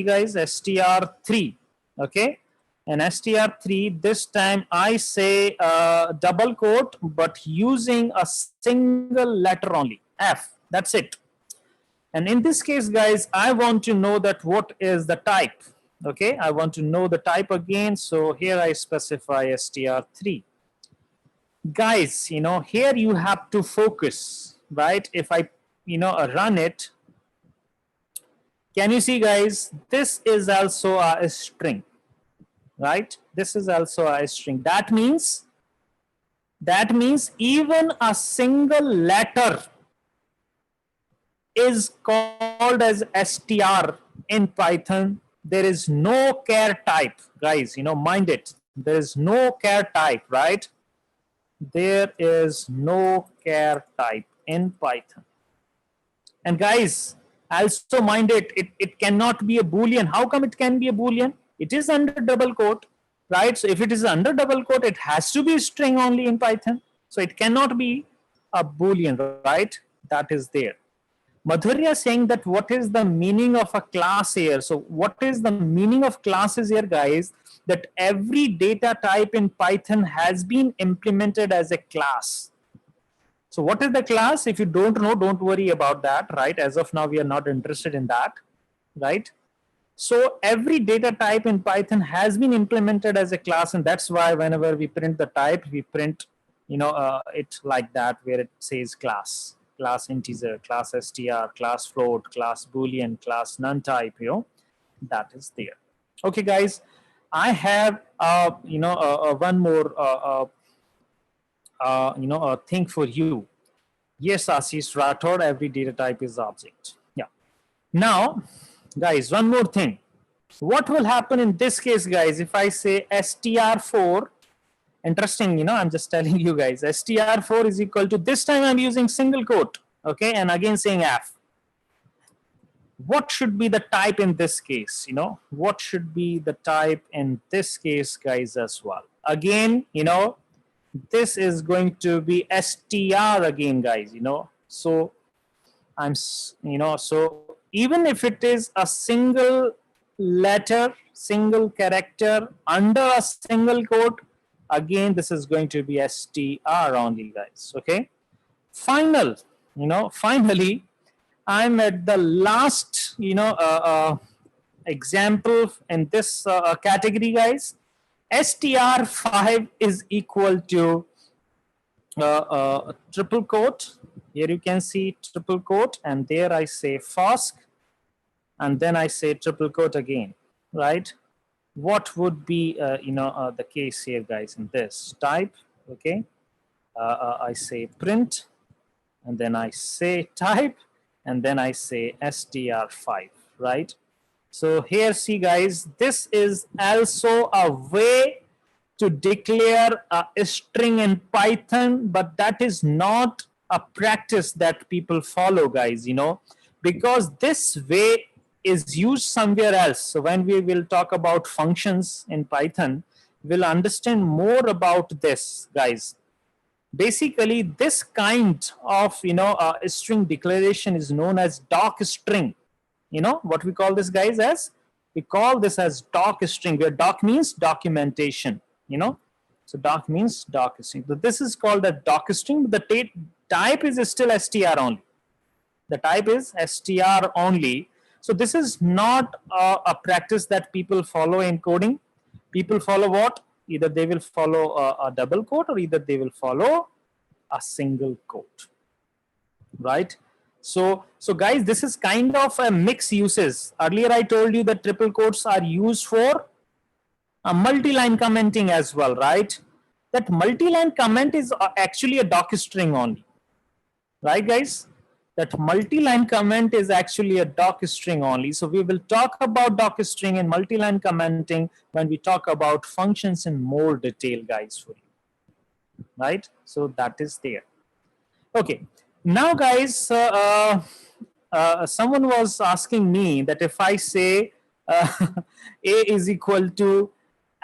guys, str3. Okay. And str3, this time I say double quote, but using a single letter only, F. That's it. And in this case, guys, I want to know that what is the type. Okay, I want to know the type again. So here I specify str3. Guys, here you have to focus, right? If I, run it, can you see, guys? This is also a string, right? This is also a string. That means even a single letter is called as str in Python. There is no char type, guys. Mind it. There is no char type, right? There is no char type in Python. And guys, also mind it, it cannot be a Boolean. How come it can be a Boolean? It is under double quote, right? So if it is under double quote, it has to be a string only in Python. So it cannot be a Boolean, right? That is there. Madhurya saying that what is the meaning of a class here? So what is the meaning of classes here, guys? That every data type in Python has been implemented as a class. So what is the class? If you don't know, don't worry about that, right? As of now, we are not interested in that, right? So every data type in Python has been implemented as a class, and that's why whenever we print the type, we print, it like that, where it says class integer, class str, class float, class boolean, class none type, that is there. Okay, guys, I have one more a thing for you. Yes, Ashish Rathod, every data type is object. Yeah. Now, guys, one more thing. What will happen in this case, guys, if I say str4, interesting, I'm just telling you guys, str4 is equal to, this time I'm using single quote, okay, and again saying f. What should be the type in this case? What should be the type in this case, guys, as well? Again, this is going to be str again, guys, so so even if it is a single letter, single character under a single quote, again, this is going to be str only, guys, okay? Finally, I'm at the last, example in this category, guys. str5 is equal to triple quote. Here you can see triple quote, and there I say FOSC, and then I say triple quote again, right? What would be, the case here, guys, in this type, okay? I say print, and then I say type, and then I say str5, right? So here, see, guys, this is also a way to declare a string in Python, but that is not a practice that people follow, guys, because this way is used somewhere else. So when we will talk about functions in Python, we'll understand more about this, guys. Basically, this kind of string declaration is known as docstring. What we call this, guys, as? We call this as docstring, where doc means documentation. So doc means docstring. So this is called a docstring. The type is still str only. The type is str only. So this is not a practice that people follow in coding. People follow what? Either they will follow a double quote, or either they will follow a single quote, right? So guys, this is kind of a mixed uses. Earlier I told you that triple quotes are used for a multi-line commenting as well, right? That multi-line comment is actually a docstring only, right, guys? That multi-line comment is actually a docstring only. So we will talk about docstring and multi-line commenting when we talk about functions in more detail, guys, for you, right? So that is there. Okay, now, guys, someone was asking me that if I say a is equal to,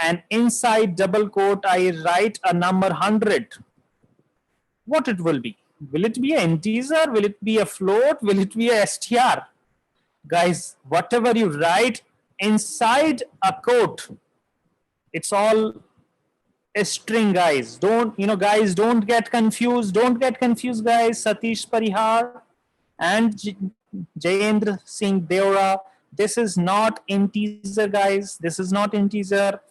and inside double quote I write a number 100, what it will be? Will it be an integer? Will it be a float? Will it be a str? Guys, whatever you write inside a quote, it's all a string, guys. Don't get confused. Don't get confused, guys. Satish Parihar and Jayendra Singh Deora. This is not integer, guys. This is not integer.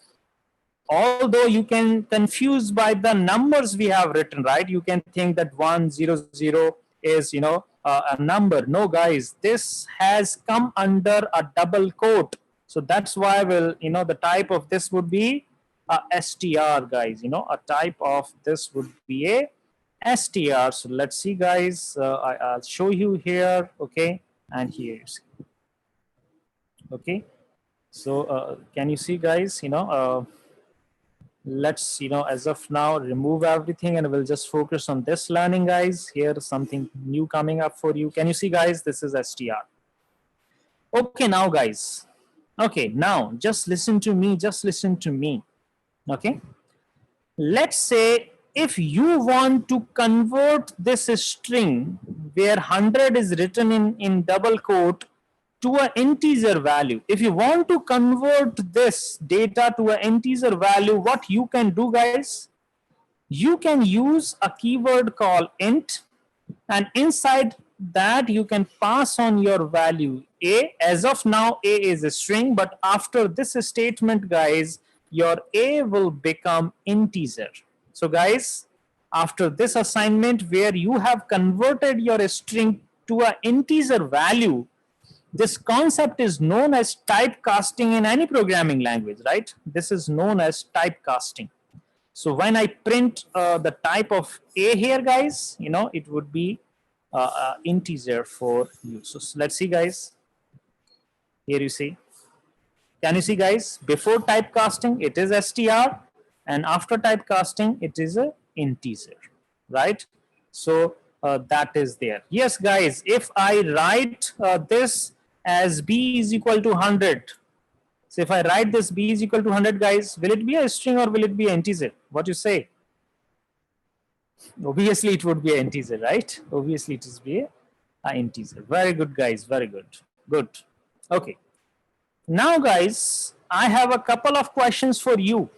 Although you can confuse by the numbers we have written, right? You can think that 100 is, a number. No, guys, this has come under a double quote. So that's why the type of this would be a str, guys. A type of this would be a str. So let's see, guys. I'll show you here, okay? And here you see. Okay. So can you see, guys? Let's as of now remove everything and we'll just focus on this learning, guys. Here's something new coming up for you. Can you see, guys? This is str. Okay, now, guys. Okay, now just listen to me. Just listen to me. Okay. Let's say if you want to convert this string where 100 is written in double quote to an integer value. If you want to convert this data to an integer value, what you can do, guys? You can use a keyword called int, and inside that you can pass on your value a. As of now, a is a string, but after this statement, guys, your a will become integer. So, guys, after this assignment where you have converted your string to an integer value, this concept is known as typecasting in any programming language, right? This is known as typecasting. So when I print the type of A here, guys, you know, it would be integer for you. So let's see, guys. Here you see. Can you see, guys? Before typecasting, it is str, and after typecasting, it is a integer, right? So that is there. Yes, guys. If I write this as b is equal to 100, so if I write this b is equal to 100, guys, will it be a string or will it be an integer? What you say? Obviously, it would be an integer, right? Obviously, it is be an integer. Very good, guys. Very good. Good. Okay. Now, guys, I have a couple of questions for you,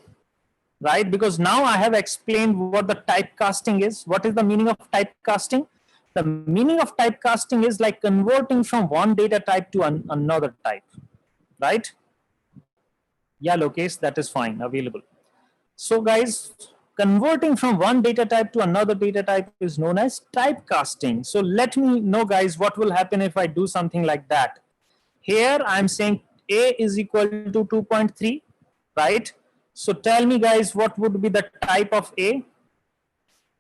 right? Because now I have explained what the typecasting is. What is the meaning of typecasting? The meaning of typecasting is like converting from one data type to another type, right? Yeah, Lokesh, that is fine, available. So, guys, converting from one data type to another data type is known as typecasting. So let me know, guys, what will happen if I do something like that. Here I'm saying A is equal to 2.3, right? So tell me, guys, what would be the type of A?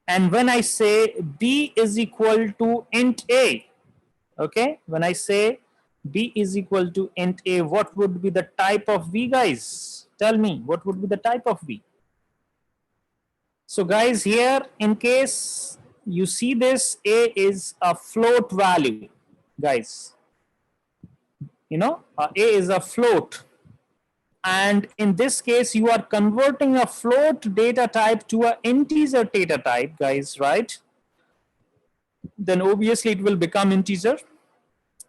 And when I say B is equal to int A, okay, when I say B is equal to int A, what would be the type of B, guys? Tell me, what would be the type of B? So guys, here in case you see this, A is a float value, guys. You know, A is a float. And in this case, you are converting a float data type to an integer data type, guys, right? Then obviously it will become integer.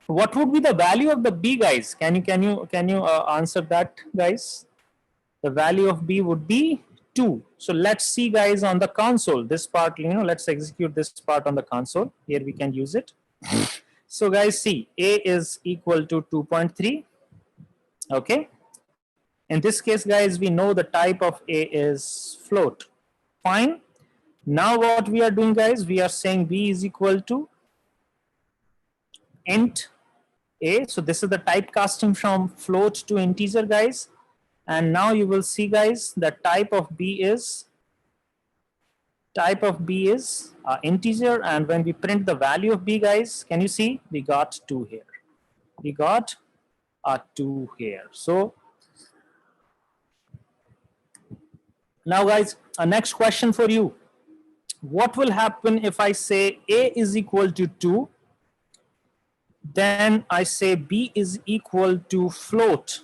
What would be the value of the B, guys? Can you answer that, guys? The value of B would be 2. So let's see, guys, on the console. This part, you know, let's execute this part on the console. Here we can use it. So guys, see, A is equal to 2.3. Okay. In this case, guys, we know the type of A is float. Fine. Now what we are doing, guys, we are saying B is equal to int A. So this is the typecasting from float to integer, guys. And now you will see, guys, the type of B is integer. And when we print the value of B, guys, can you see? We got 2 here. We got a 2 here. So now, guys, a next question for you. What will happen if I say A is equal to 2? Then I say B is equal to float.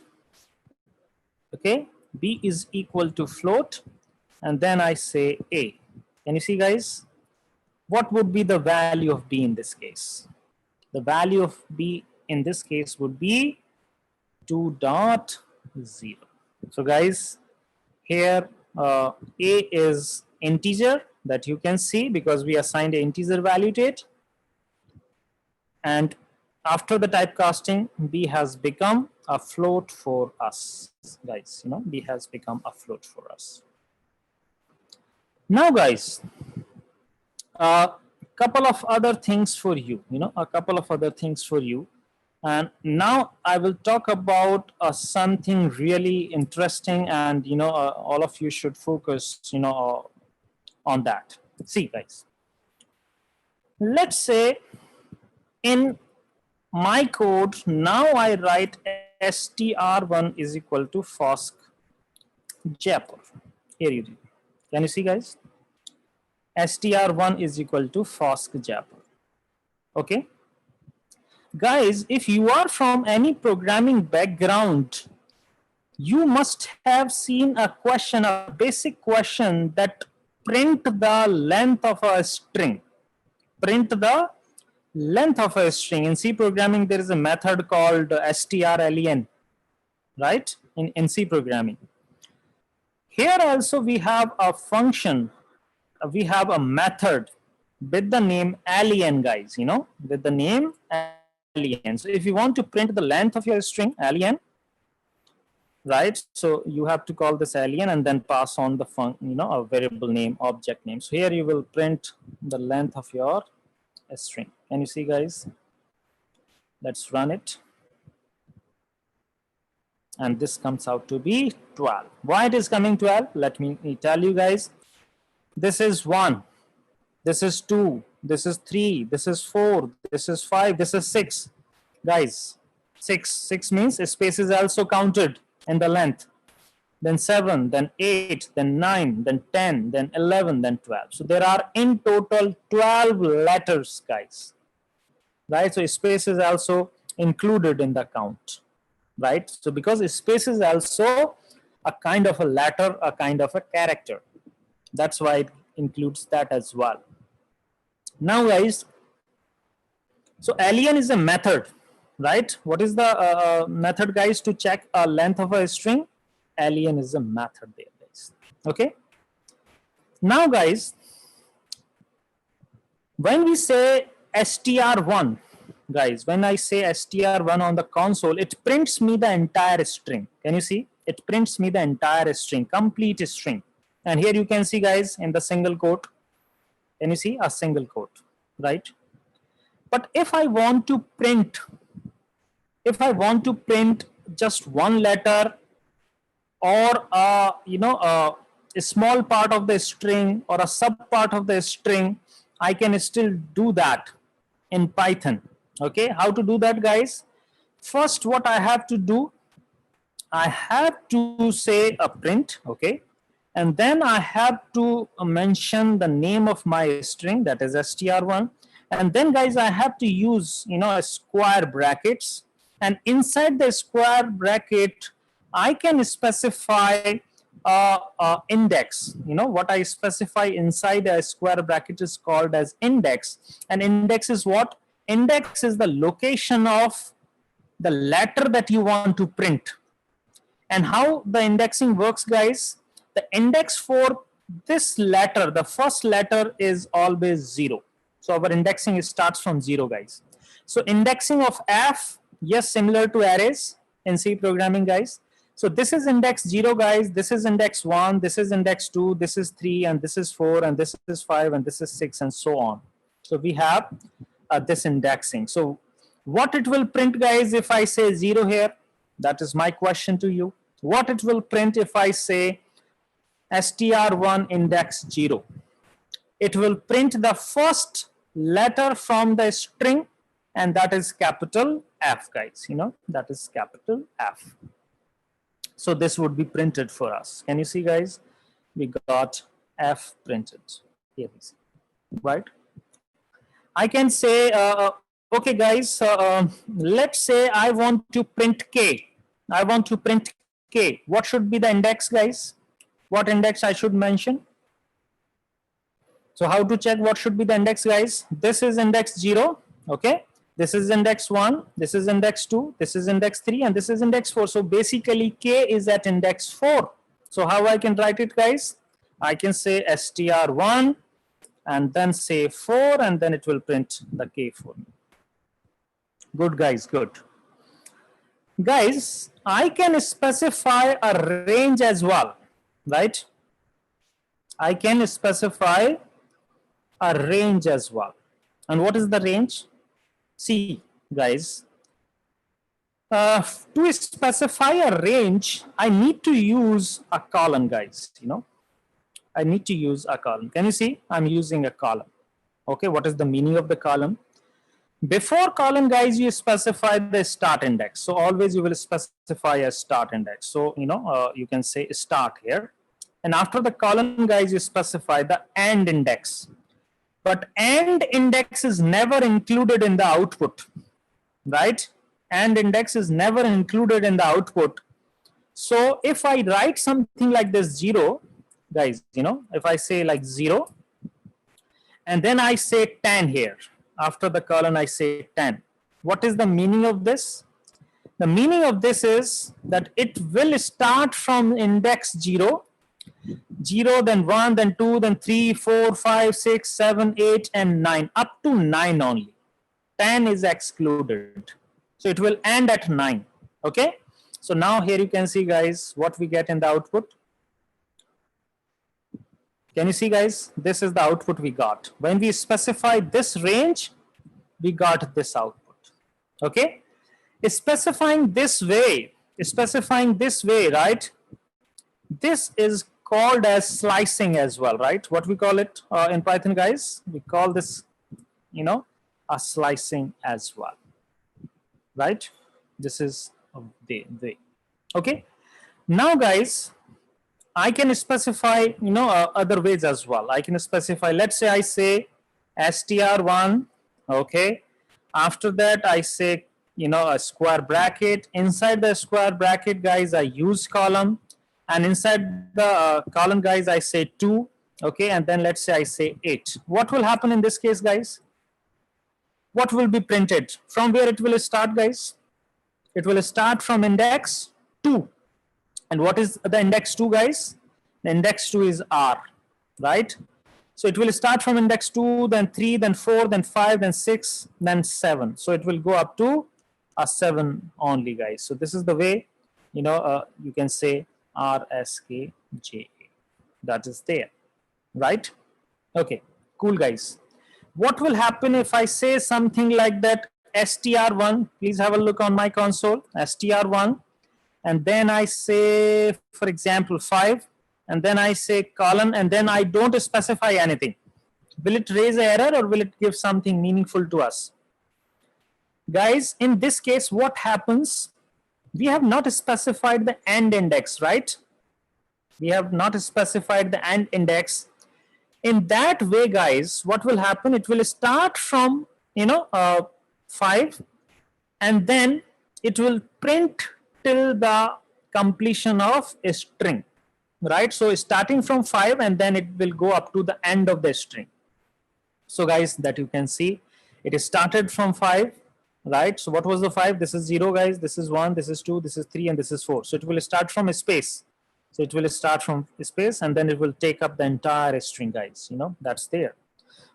Okay, B is equal to float, and then I say A. Can you see, guys? What would be the value of B in this case? The value of B in this case would be 2.0. So, guys, here A is integer that you can see because we assigned an integer value to it. And after the typecasting, B has become a float for us, guys. You know, B has become a float for us. Now, guys, a couple of other things for you. You know, a couple of other things for you. And now I will talk about something really interesting, and you know, all of you should focus, you know, on that. See, guys. Let's say in my code, now I write str1 is equal to Fosk Jaipur. Here you do. Can you see, guys? str1 is equal to Fosk Jaipur. Okay. Guys, if you are from any programming background, you must have seen a question, a basic question that print the length of a string. Print the length of a string. In C programming, there is a method called strlen, right? In C programming. Here also we have a function, we have a method with the name alien, guys, you know, with the name alien. So if you want to print the length of your string, alien, right? So you have to call this alien and then pass on the you know, a variable name, object name. So here you will print the length of your string. Can you see, guys? Let's run it. and this comes out to be 12. Why it is coming 12? Let me tell you guys. This is 1, this is 2, this is 3, this is 4, this is 5, this is 6. Guys, 6 means space is also counted in the length. Then 7, then 8, then 9, then 10, then 11, then 12. So there are in total 12 letters, guys. Right? So space is also included in the count. Right? So because space is also a kind of a letter, a kind of a character. That's why it includes that as well. Now, guys, so alien is a method, right? What is the method, guys, to check a length of a string? Alien is a method there, guys. Okay. Now, guys, when we say str1, guys, when I say str1 on the console, it prints me the entire string. Can you see? It prints me the entire string, complete string. And here you can see, guys, in the single quote, can you see a single quote, right? But if I want to print just one letter or a small part of the string or a sub part of the string, I can still do that in Python. Okay, how to do that, guys? First, what I have to do, I have to say a print, okay, and then I have to mention the name of my string, that is str1, and then, guys, I have to use a square brackets, and inside the square bracket I can specify index. What I specify inside a square bracket is called as index. And index is what? Index is the location of the letter that you want to print. And how the indexing works, guys? The index for this letter, the first letter, is always 0. So our indexing starts from 0, guys. So indexing of F, yes, similar to arrays in C programming, guys. So this is index 0, guys. This is index 1. This is index 2. This is 3. And this is 4. And this is 5. And this is 6. And so on. So we have this indexing. So what it will print, guys, if I say 0 here? That is my question to you. What it will print if I say str1 index 0? It will print the first letter from the string, and that is capital F, guys. That is capital F. So this would be printed for us. Can you see, guys? We got F printed. Here we see, right? I can say, okay, guys, let's say I want to print K. I want to print K. What should be the index, guys? What index I should mention? So how to check what should be the index, guys? This is index 0, okay? This is index 1, this is index 2, this is index 3, and this is index 4. So basically K is at index 4. So how I can write it, guys? I can say str1 and then say 4, and then it will print the K for me. Good, guys, good. Guys, I can specify a range as well, right? I can specify a range as well. And what is the range? See, guys, to specify a range, I need to use a column, guys. I need to use a column. Can you see? I'm using a column. Okay, what is the meaning of the column? Before column, guys, you specify the start index. So always you will specify a start index. So, you can say start here. And after the column, guys, you specify the end index. But end index is never included in the output, right? End index is never included in the output. So if I write something like this 0, guys, if I say like 0, and then I say 10 here, after the colon I say 10. What is the meaning of this? The meaning of this is that it will start from index 0, 0, then 1, then 2, then 3, 4, 5, 6, 7, 8, and 9, up to 9 only. 10 is excluded. So it will end at 9. Okay. So now here you can see, guys, what we get in the output. Can you see, guys? This is the output we got. When we specify this range, we got this output. Okay. Specifying this way, specifying this way, right? This is called as slicing as well, right? What we call it in Python, guys? We call this, a slicing as well, right? This is the okay. Now, guys, I can specify, other ways as well. I can specify, let's say I say str1, okay. After that, I say, a square bracket. Inside the square bracket, guys, I use column. And inside the column, guys, I say 2, okay. And then let's say I say 8. What will happen in this case, guys? What will be printed? From where it will start, guys? It will start from index 2. And what is the index 2, guys? The index 2 is R, right? So it will start from index 2, then 3, then 4, then 5, then 6, then 7. So it will go up to a 7 only, guys. So this is the way, you can say RSKJA. That is there, right? Okay, cool, guys. What will happen if I say something like that str1? Please have a look on my console, str1. And then I say, for example, 5, and then I say colon, and then I don't specify anything. Will it raise an error or will it give something meaningful to us? Guys, in this case, what happens? We have not specified the end index, right? We have not specified the end index. In that way, guys, what will happen? It will start from, 5, and then it will print till the completion of a string, right? So starting from 5, and then it will go up to the end of the string. So guys, that you can see, it is started from 5, right? So what was the 5? This is 0, guys. This is 1, this is 2, this is 3, and this is 4. So it will start from a space. So it will start from space, and then it will take up the entire string, guys. That's there.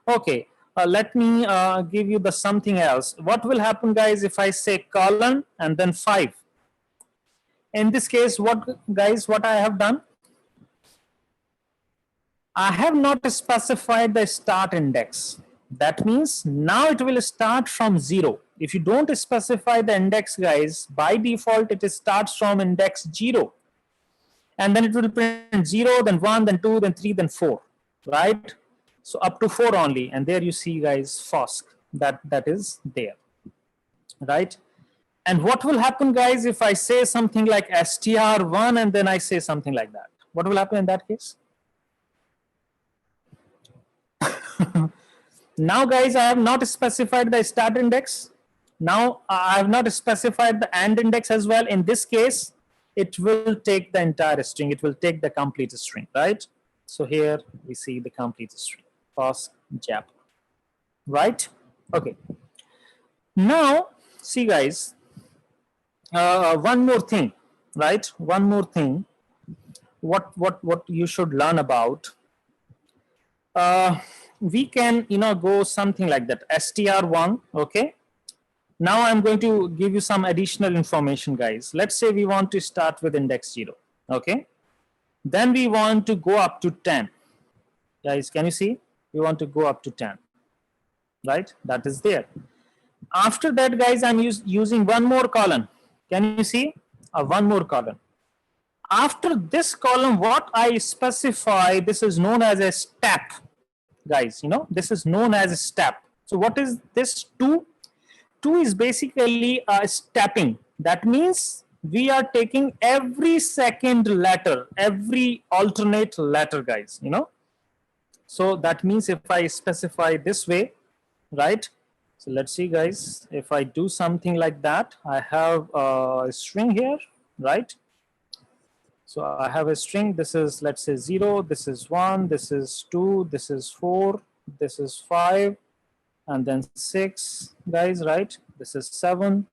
Okay, let me give you the something else. What will happen, guys, if I say colon and then 5? In this case, what I have done? I have not specified the start index. That means now it will start from 0. If you don't specify the index, guys, by default, it starts from index 0. And then it will print 0, then 1, then 2, then 3, then 4, right? So up to 4 only. And there you see, guys, FOSC, that is there, right? And what will happen, guys, if I say something like str1 and then I say something like that? What will happen in that case? Now, guys, I have not specified the start index. Now, I have not specified the end index as well. In this case, it will take the entire string. It will take the complete string, right? So here we see the complete string, FOSC JAP, right? Okay. Now, see, guys, one more thing, right? One more thing. What you should learn about. We can, go something like that. str1, okay? Now I'm going to give you some additional information, guys. Let's say we want to start with index 0, okay? Then we want to go up to 10. Guys, can you see? We want to go up to 10, right? That is there. After that, guys, I'm using one more column. Can you see? One more column. After this column, what I specify, this is known as a step. Guys, this is known as a step. So what is this 2? 2 is basically stepping. That means we are taking every second letter, every alternate letter, guys, So that means if I specify this way, right? So let's see, guys, if I do something like that, I have a string here, right? So I have a string. This is, let's say, 0, this is 1, this is 2, this is 4, this is 5, and then 6, guys, right? This is 7,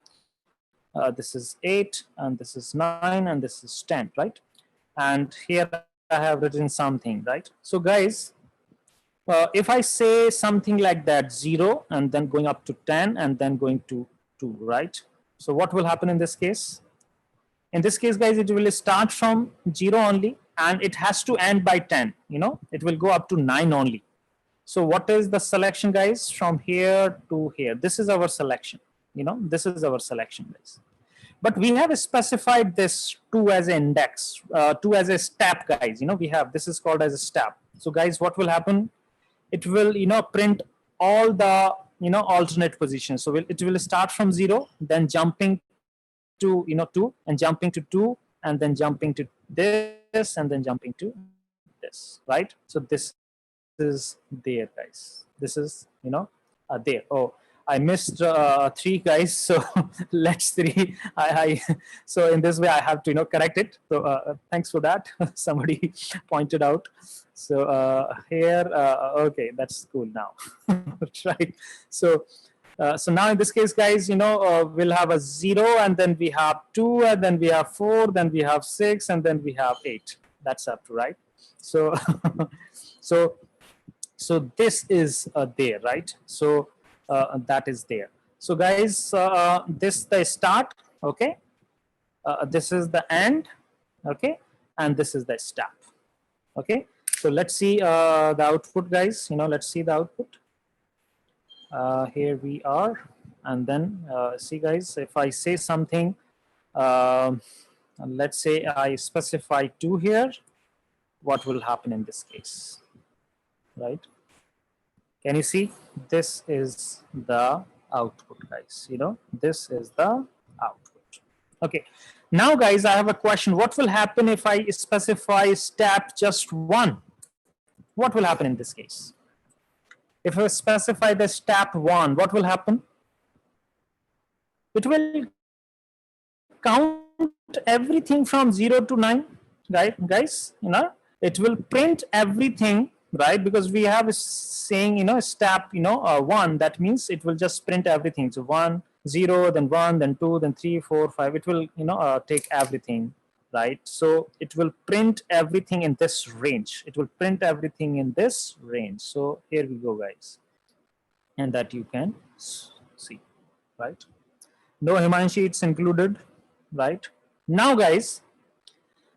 this is 8, and this is 9, and this is 10, right? And here I have written something, right? So, guys, if I say something like that, 0, and then going up to 10, and then going to 2, right? So what will happen in this case? In this case, guys, it will start from 0 only, and it has to end by 10, it will go up to 9 only. So what is the selection, guys, from here to here? This is our selection, this is our selection, guys. But we have specified this 2 as an index, 2 as a step, guys. We have, this is called as a step. So guys, what will happen? It will, print all the, alternate positions. So it will start from 0, then jumping to, 2, and jumping to 2, and then jumping to this, and then jumping to this, right? So this is there, guys. This is, there. Oh, I missed 3, guys. So let's 3. So in this way, I have to, correct it. So thanks for that. Somebody pointed out. So here, okay, that's cool now, right? So so now in this case, guys, we'll have a 0, and then we have 2, and then we have 4, then we have 6, and then we have 8. That's up to, right? So so this is there, right? So that is there. So guys, this the start, okay? This is the end, okay? And this is the step, okay? So let's see the output, guys. Let's see the output. Here we are, and then see, guys, if I say something, let's say I specify 2 here, what will happen in this case, right? Can you see? This is the output, guys. This is the output. Okay. Now, guys, I have a question. What will happen if I specify step just 1? What will happen in this case? If I specify the step 1, what will happen? It will count everything from 0 to 9, right, guys? It will print everything, right? Because we have saying, step, 1. That means it will just print everything. So 1, 0, then 1, then 2, then 3, 4, 5. It will, take everything, right? So it will print everything in this range. It will print everything in this range. So here we go, guys. And that you can see, right? No Himanshi, it's included, right? Now, guys,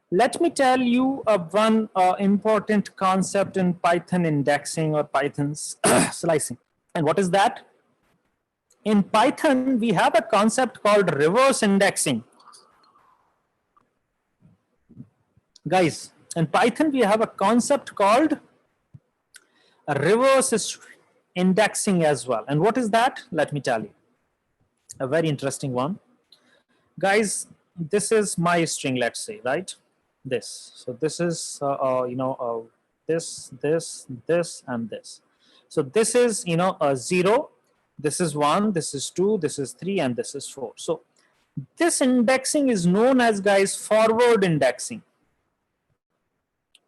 let me tell you one important concept in Python indexing or Python's slicing. And what is that? In Python, we have a concept called reverse indexing. Guys, in Python, we have a concept called reverse indexing as well. And what is that? Let me tell you. A very interesting one. Guys, this is my string, let's say, right? This. So this is, this, and this. So this is, 0, this is 1, this is 2, this is 3, and this is 4. So this indexing is known as, guys, forward indexing.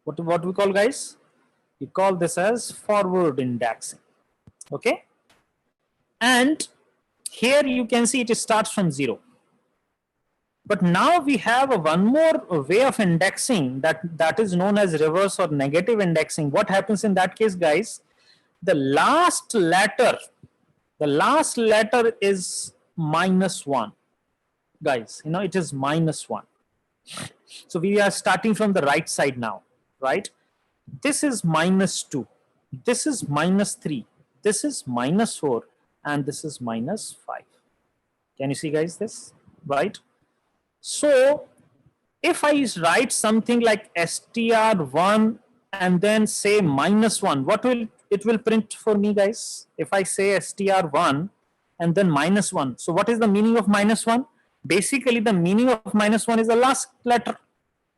What we call, guys? We call this as forward indexing. Okay? And here you can see it starts from 0. But now we have one more way of indexing that is known as reverse or negative indexing. What happens in that case, guys? The last letter is -1. Guys, it is -1. So we are starting from the right side now, right? This is -2. This is -3. This is -4. And this is -5. Can you see, guys, this, right? So if I write something like str1 and then say -1, what will it will print for me, guys? If I say str1 and then -1, so what is the meaning of -1? Basically, the meaning of -1 is the last letter.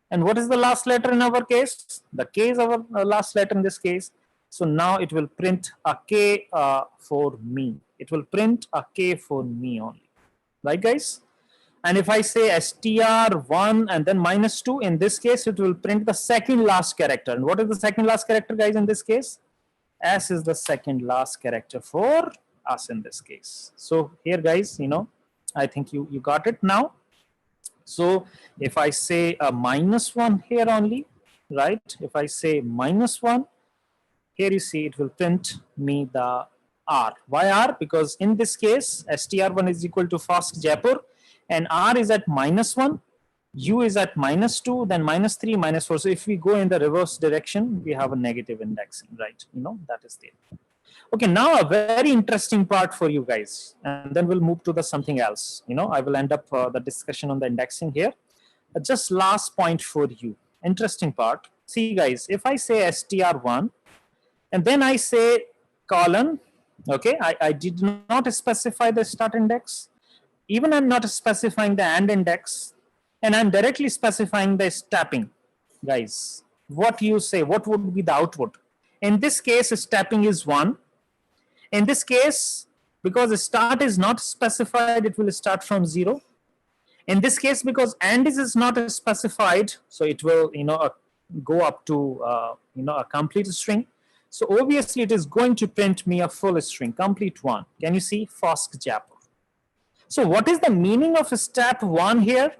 And what is the last letter in our case? The K is our last letter in this case. So now it will print a K for me. It will print a K for me only, right, guys? And if I say str1 and then -2, in this case, it will print the second last character. And what is the second last character, guys, in this case? S is the second last character for us in this case. So here, guys, I think you got it now. So if I say a -1 here only, right? If I say -1, here you see it will print me the R. Why R? Because in this case, str1 is equal to Fosk Jaipur, and R is at -1, U is at -2, then -3, -4. So if we go in the reverse direction, we have a negative indexing, right? That is there. Okay, now a very interesting part for you guys, and then we'll move to the something else. I will end up the discussion on the indexing here. Just last point for you. Interesting part. See, guys, if I say str1 and then I say colon, okay, I did not specify the start index. Even I'm not specifying the AND index, and I'm directly specifying the stepping. Guys, what you say, what would be the output? In this case, stepping is 1. In this case, because start is not specified, it will start from 0. In this case, because AND is not specified, so it will go up to a complete string. So obviously, it is going to print me a full string, complete one. Can you see? Fosk Jaipur. So what is the meaning of step 1 here?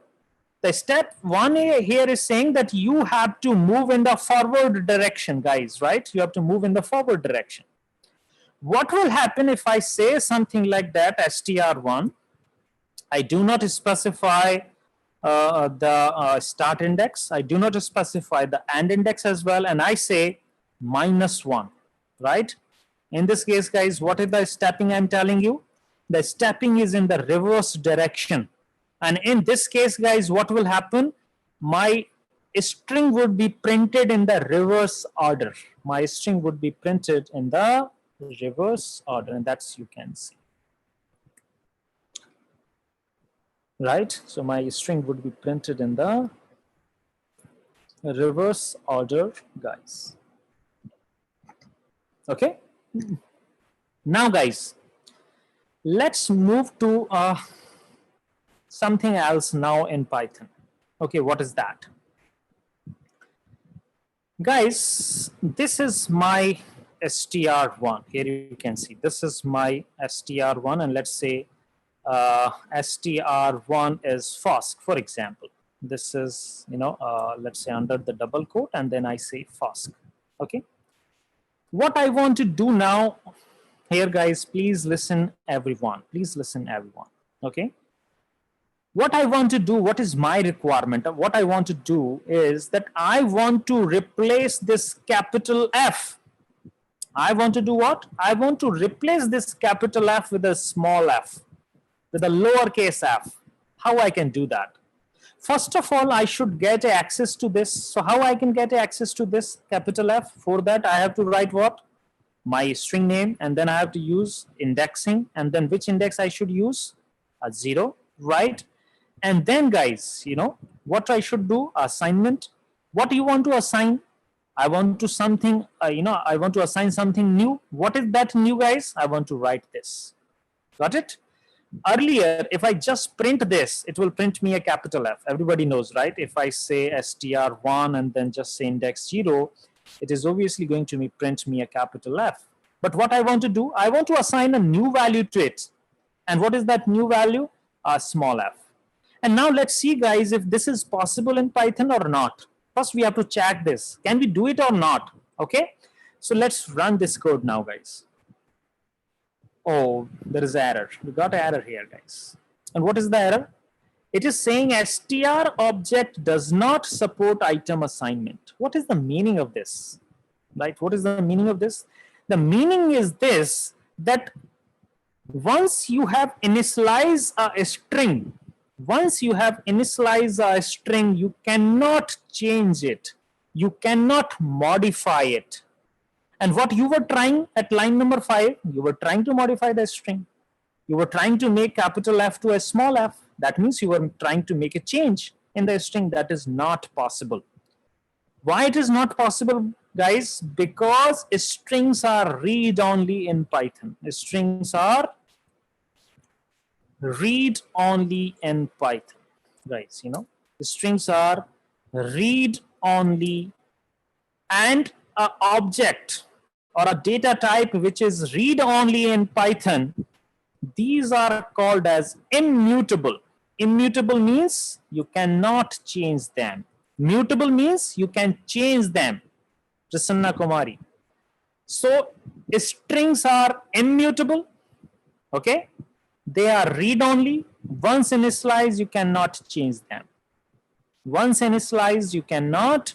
The step 1 here is saying that you have to move in the forward direction, guys, right? You have to move in the forward direction. What will happen if I say something like that, str1? I do not specify the start index. I do not specify the AND index as well. And I say -1, right? In this case, guys, what is the stepping I'm telling you? The stepping is in the reverse direction. And in this case, guys, what will happen? My string would be printed in the reverse order. My string would be printed in the reverse order, and that's you can see. Right? So my string would be printed in the reverse order, guys. Okay? Now, guys, let's move to something else now in Python. Okay, what is that? Guys, this is my str1. Here you can see this is my str1, and let's say str1 is Fosk, for example. This is, let's say under the double quote, and then I say Fosk. Okay. What I want to do now here, guys, please listen, everyone. Please listen, everyone. Okay. What I want to do, what is my requirement? What I want to do is that I want to replace this capital F. I want to do what? I want to replace this capital F with a small f, with a lowercase f. How I can do that? First of all, I should get access to this. So how I can get access to this capital F? For that, I have to write what? My string name, and then I have to use indexing, and then which index I should use? A 0, right? And then, guys, what I should do? Assignment. What do you want to assign? I want to something, I want to assign something new. What is that new, guys? I want to write this. Got it? Earlier, if I just print this, it will print me a capital F. Everybody knows, right? If I say str1 and then just say index 0, it is obviously going to print me a capital F. But what I want to do, I want to assign a new value to it. And what is that new value? A small f. And now let's see, guys, if this is possible in Python or not. First, we have to check this. Can we do it or not? Okay. So let's run this code now, guys. Oh, there is error. We got an error here, guys. And what is the error? It is saying str object does not support item assignment. What is the meaning of this? Right? What is the meaning of this? The meaning is this, that once you have initialized a string, you cannot change it. You cannot modify it. And what you were trying at line number 5, you were trying to modify the string. You were trying to make capital F to a small f. That means you were trying to make a change in the string. That is not possible. Why it is not possible, guys? Because strings are read-only in Python. Strings are read-only in Python, guys. Strings are read-only, and an object or a data type which is read-only in Python, these are called as immutable. Immutable means you cannot change them. Mutable means you can change them. Prasanna Kumari. So strings are immutable. Okay. They are read-only. Once initialized, you cannot change them. Once initialized, you cannot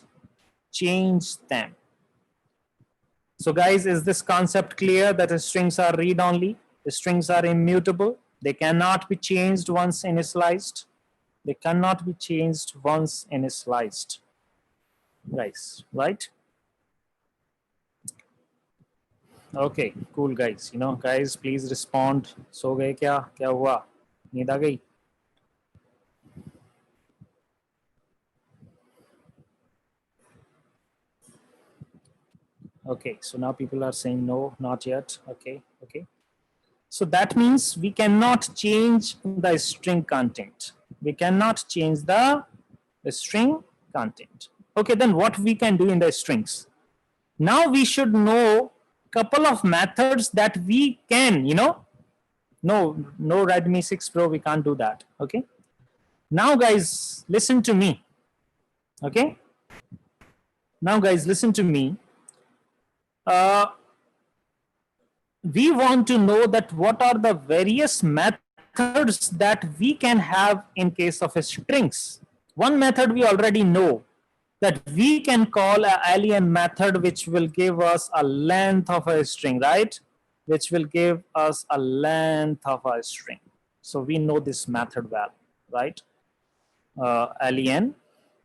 change them. So guys, is this concept clear that the strings are read-only? The strings are immutable. They cannot be changed once initialized. They cannot be changed once initialized. Guys, right? Okay, cool guys. You know, guys, please respond. So gaye kya? Kya hua? Neend aa gayi? Okay, so now people are saying no, not yet. Okay, okay. So that means we cannot change the string content. We cannot change the string content. Okay, then what we can do in the strings? Now we should know couple of methods that we can, you know, no Redmi 6 Pro, we can't do that. Okay. Now guys, listen to me. Okay. Now guys, listen to me. We want to know that what are the various methods that we can have in case of strings. One method we already know, that we can call a alien method which will give us a length of a string, right? Which will give us a length of a string. So we know this method well, right? Alien,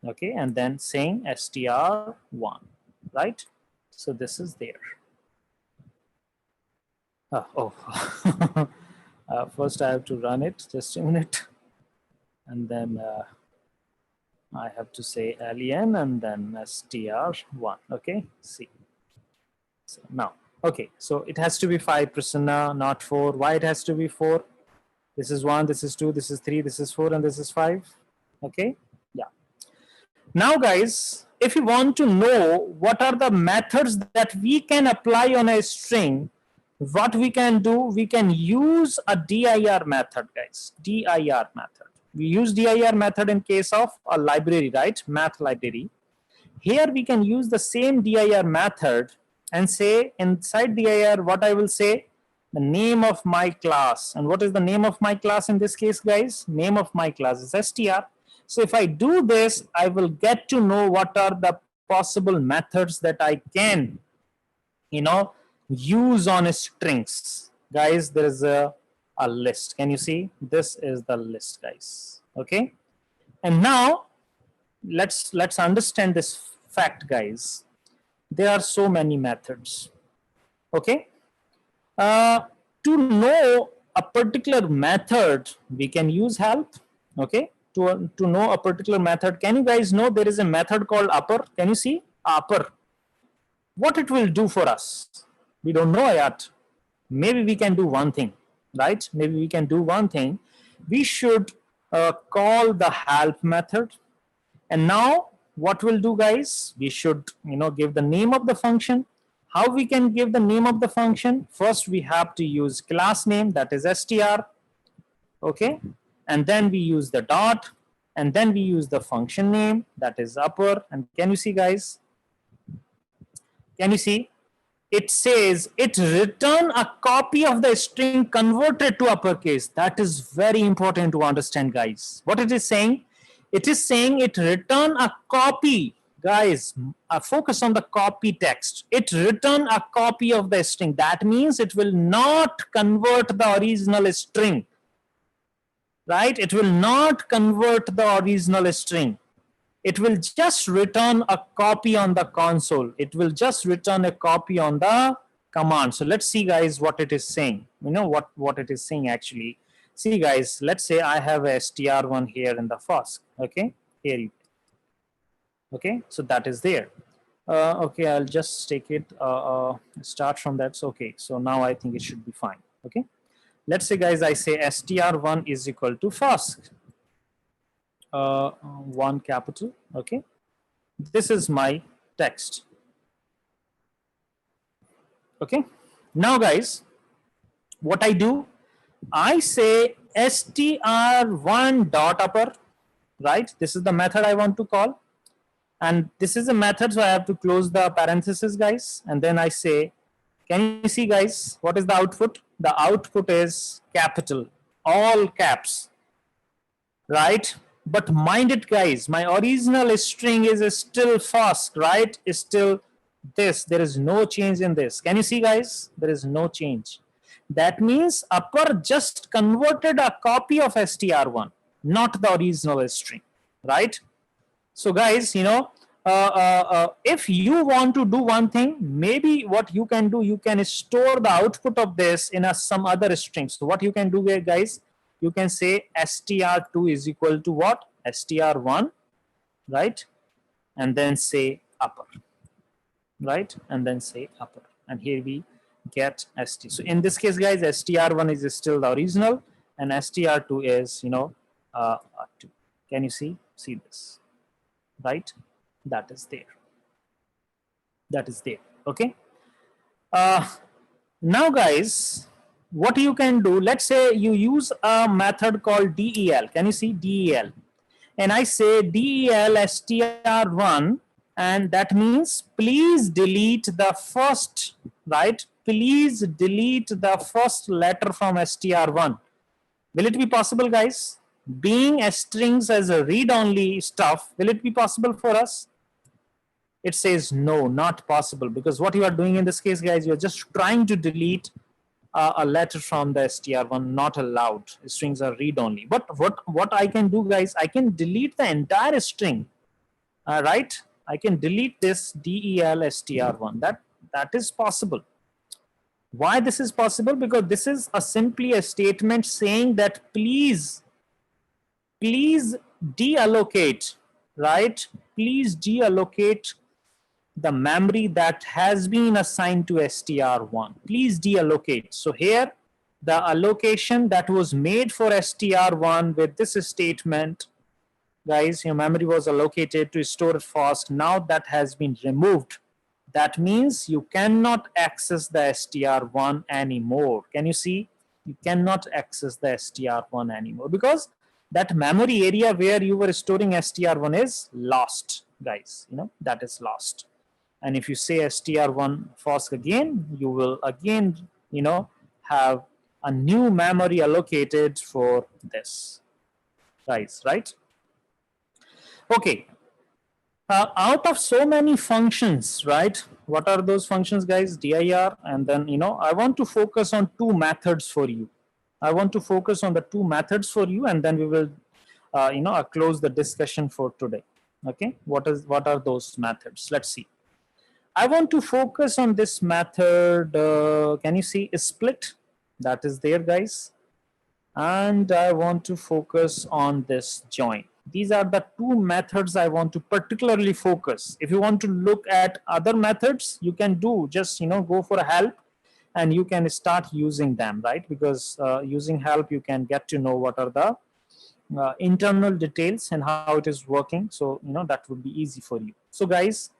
okay, and then saying str1, right? So this is there. First I have to run it, just a minute, and then I have to say alien and then str1. Okay, see. So now, okay, so it has to be 5%, not 4. Why it has to be 4? This is 1, this is 2, this is 3, this is 4, and this is 5. Okay, yeah. Now, guys, if you want to know what are the methods that we can apply on a string, what we can do, we can use a dir method, guys. Dir method. We use dir method in case of a library, right? Math library. Here we can use the same dir method and say inside dir what I will say, the name of my class. And what is the name of my class in this case, guys? Name of my class is str. So if I do this, I will get to know what are the possible methods that I can, you know, use on strings. Guys, there is a list. Can you see? This is the list, guys. Okay. And now let's understand this fact, guys. There are so many methods. Okay. To know a particular method, we can use help. Okay. To know a particular method, can you guys know there is a method called upper? Can you see upper? What it will do for us? We don't know yet. Maybe we can do one thing, right? Maybe we can do one thing. We should call the help method. And now what we'll do, guys, we should, you know, give the name of the function. How we can give the name of the function? First, we have to use class name, that is str. Okay. And then we use the dot, and then we use the function name, that is upper. And can you see, guys? Can you see? It says it return a copy of the string converted to uppercase. That is very important to understand, guys. What it is saying? It is saying it return a copy. Guys, focus on the copy text. It return a copy of the string. That means it will not convert the original string. Right? It will not convert the original string. It will just return a copy on the console. It will just return a copy on the command. So let's see, guys, what it is saying. You know what it is saying actually. See, guys, let's say I have a str1 here in the first. Okay, here you. Okay, so that is there. Okay, I'll just take it, start from that. So, okay, so now I think it should be fine. Okay, let's say, guys, I say str1 is equal to first. 1 capital. Okay, this is my text. Okay, now, guys, what I do, I say str1 dot upper, right? This is the method I want to call, and this is a method, so I have to close the parenthesis, guys, and then I say, can you see, guys, what is the output? The output is capital, all caps, right? But mind it, guys, my original string is still first, right? Is still this, there is no change in this. Can you see, guys? There is no change. That means upper just converted a copy of str1, not the original string, right? So guys, if you want to do one thing, maybe what you can do, you can store the output of this in some other string. So what you can do here, guys, you can say str2 is equal to what? str1, right? And then say upper, right? And then say upper. And here we get st. So in this case, guys, str1 is still the original and str2 is, 2. Can you see this, right? That is there. That is there. Okay. Now, guys, what you can do, let's say you use a method called del. Can you see del? And I say del str1, and that means please delete the first, right? Please delete the first letter from str1. Will it be possible, guys? Being strings as a read-only stuff, will it be possible for us? It says no, not possible, because what you are doing in this case, guys, you're just trying to delete a letter from the str1, not allowed. Strings are read-only. But what I can do, guys, I can delete the entire string, right? I can delete this del str1. That is possible. Why this is possible? Because this is simply a statement saying that please deallocate, right? Please deallocate the memory that has been assigned to str1. Please deallocate. So here, the allocation that was made for str1 with this statement, guys, your memory was allocated to store it fast. Now that has been removed. That means you cannot access the str1 anymore. Can you see? You cannot access the str1 anymore because that memory area where you were storing str1 is lost, guys. That is lost. And if you say str1 fast again, you will again, have a new memory allocated for this, guys, right? Okay. Out of so many functions, right? What are those functions, guys? dir, and then, I want to focus on two methods for you. I want to focus on the two methods for you, and then we will, close the discussion for today. Okay, what are those methods? Let's see. I want to focus on this method. Can you see split? That is there, guys. And I want to focus on this join. These are the two methods I want to particularly focus. If you want to look at other methods, you can do just, go for help and you can start using them, right? Because using help, you can get to know what are the internal details and how it is working. So, that would be easy for you. So guys,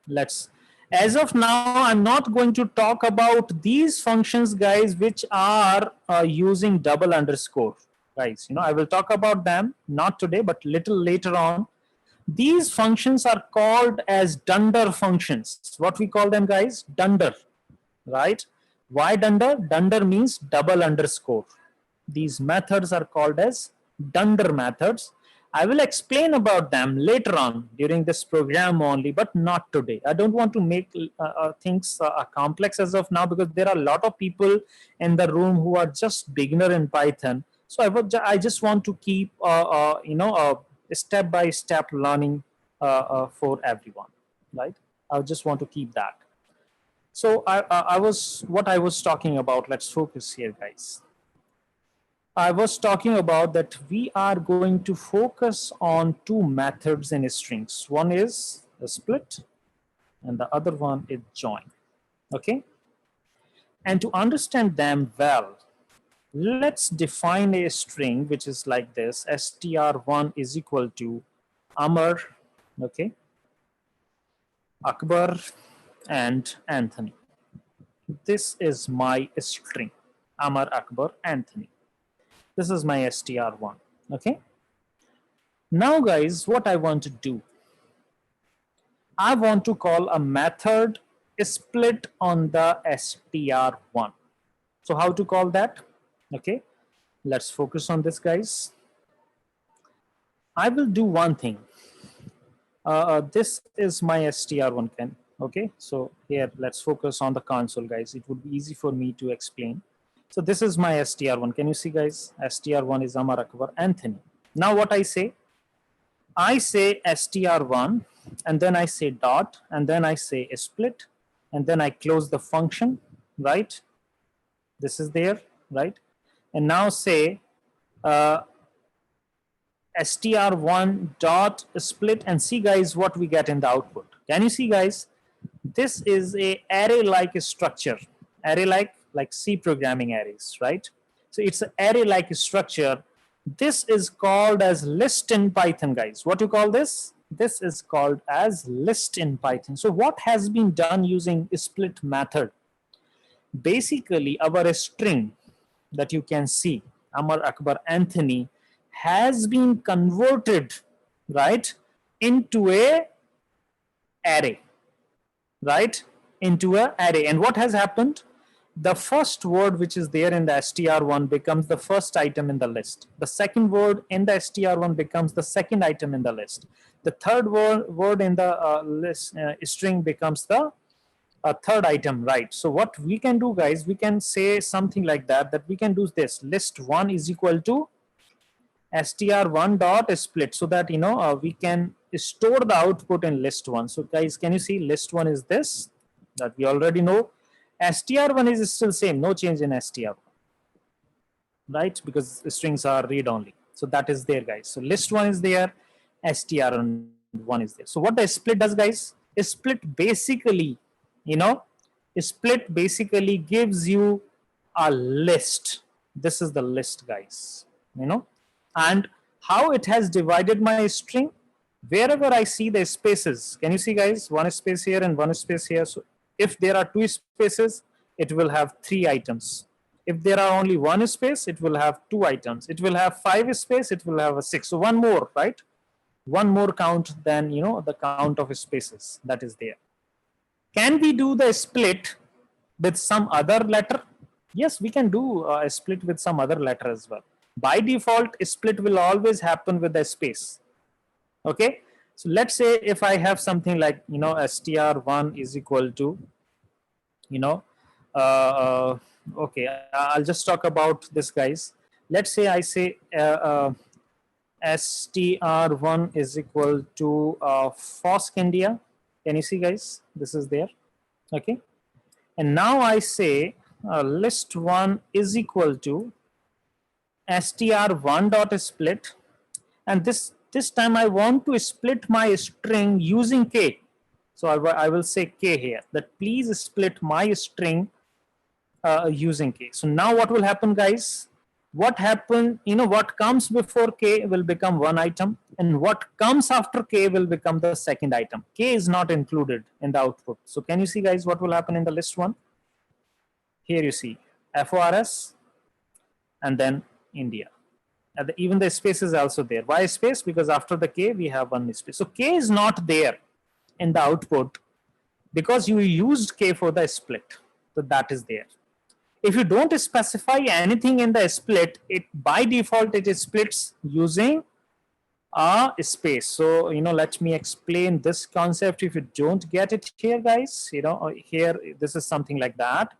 let's, as of now, I'm not going to talk about these functions, guys, which are using double underscore. Guys, I will talk about them, not today, but little later on. These functions are called as dunder functions. What we call them, guys? Dunder, right? Why dunder? Dunder means double underscore. These methods are called as dunder methods. I will explain about them later on during this program only, but not today. I don't want to make things complex as of now because there are a lot of people in the room who are just beginner in Python. So I just want to keep, step-by-step learning for everyone, right? I just want to keep that. So what I was talking about, let's focus here, guys. I was talking about that we are going to focus on two methods in strings. One is the split and the other one is join, okay? And to understand them well, let's define a string which is like this: str1 is equal to Amar, okay, Akbar, and Anthony. This is my string, Amar, Akbar, Anthony. This is my str1, okay? Now, guys, what I want to do, I want to call a method split on the str1. So how to call that? Okay, let's focus on this, guys. I will do one thing. This is my str1 can. Okay, so here let's focus on the console, guys. It would be easy for me to explain. So this is my str1. Can you see, guys? Str1 is Amar Akbar Anthony. Now what I say str1 and then I say dot and then I say a split and then I close the function, right? This is there, right? And now say str1 dot split and see, guys, what we get in the output. Can you see, guys? This is a array like structure, array like C programming arrays, right? So it's an array like structure. This is called as list in Python, guys. What do you call this? This is called as list in Python. So what has been done using split method? Basically, our string that you can see, Amar Akbar Anthony, has been converted, right, into a array, right, into a array. And what has happened? The first word which is there in the str1 becomes the first item in the list. The second word in the str1 becomes the second item in the list. The third word in the list string becomes the third item, right? So what we can do, guys, we can say something like that we can do this: list1 is equal to str1 dot split, so that we can store the output in list1. So guys, can you see list1 is this that we already know. str1 is still same, no change in str1, right? Because strings are read only. So that is there, guys. So list1 is there, str1 is there. So what the split does, guys? Split basically, split basically gives you a list. This is the list, guys, and how it has divided my string. Wherever I see the spaces, can you see, guys, one space here and one space here? So if there are two spaces, it will have 3 items. If there are only one space, it will have 2 items. It will have 5 space, it will have a 6. So one more, right? One more count than the count of spaces that is there. Can we do the split with some other letter? Yes, we can do a split with some other letter as well. By default, split will always happen with a space. Okay, so let's say if I have something like str1 is equal to okay, I'll just talk about this, guys. Let's say I say str1 is equal to Fosk India. Can you see, guys? This is there. Okay, and now I say list1 is equal to str1 dot split, and this time I want to split my string using k. So I will say k here, that please split my string using k. So now what will happen, guys? What happened, what comes before k will become one item, and what comes after k will become the second item. K is not included in the output. So can you see, guys, what will happen in the list one? Here you see FORS and then India. And even the space is also there. Why space? Because after the k we have one space. So k is not there in the output because you used k for the split. So that is there. If you don't specify anything in the split, it by default it splits using a space. So let me explain this concept if you don't get it here, guys. Here this is something like that.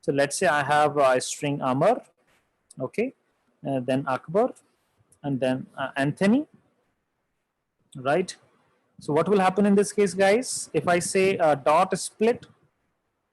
So let's say I have a string Amar, okay, then Akbar, and then Anthony, right? So what will happen in this case, guys? If I say dot split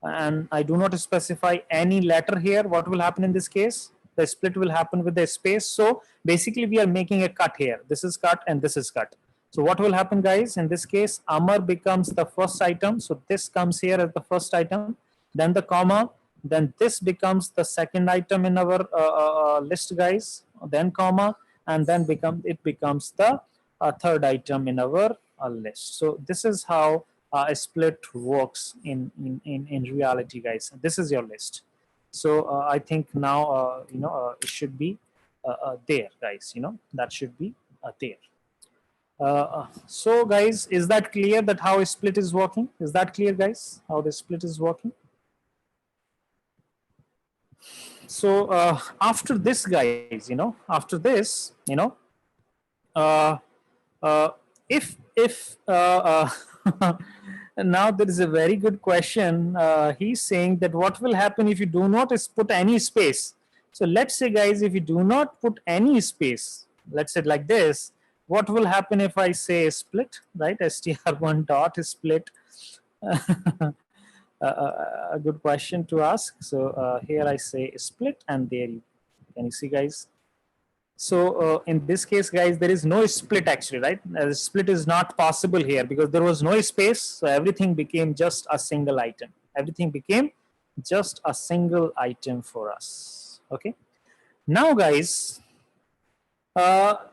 and I do not specify any letter here, what will happen in this case? The split will happen with the space. So basically we are making a cut here. This is cut and this is cut. So what will happen, guys? In this case, Amar becomes the first item. So this comes here as the first item, then the comma, then this becomes the second item in our list, guys, then comma, and then it becomes the third item in our list. So this is how a split works in reality, guys. This is your list. So I think now it should be there, guys. That should be there. So guys, is that clear that how a split is working? Is that clear, guys, how the split is working? So after this, guys, after this, if now there is a very good question. He's saying that what will happen if you do not put any space. So let's say, guys, if you do not put any space, let's say like this, what will happen if I say split, right? str1 dot split. A good question to ask. So here I say split, and there you can you see, guys. So in this case, guys, there is no split actually, right? Split is not possible here because there was no space. So everything became just a single item. Everything became just a single item for us. Okay. Now, guys,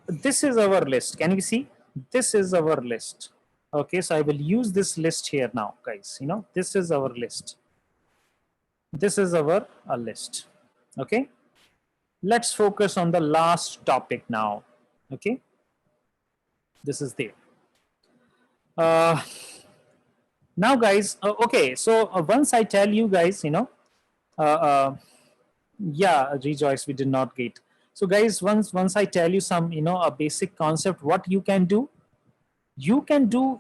this is our list. Can you see? This is our list. Okay. So I will use this list here now, guys. You know, this is our list. This is our list. Okay. Let's focus on the last topic now. Okay, this is there. Now, guys, okay, so once I tell you guys, you know, yeah, Rejoice, we did not get. So, guys, once I tell you some, you know, a basic concept, what you can do, you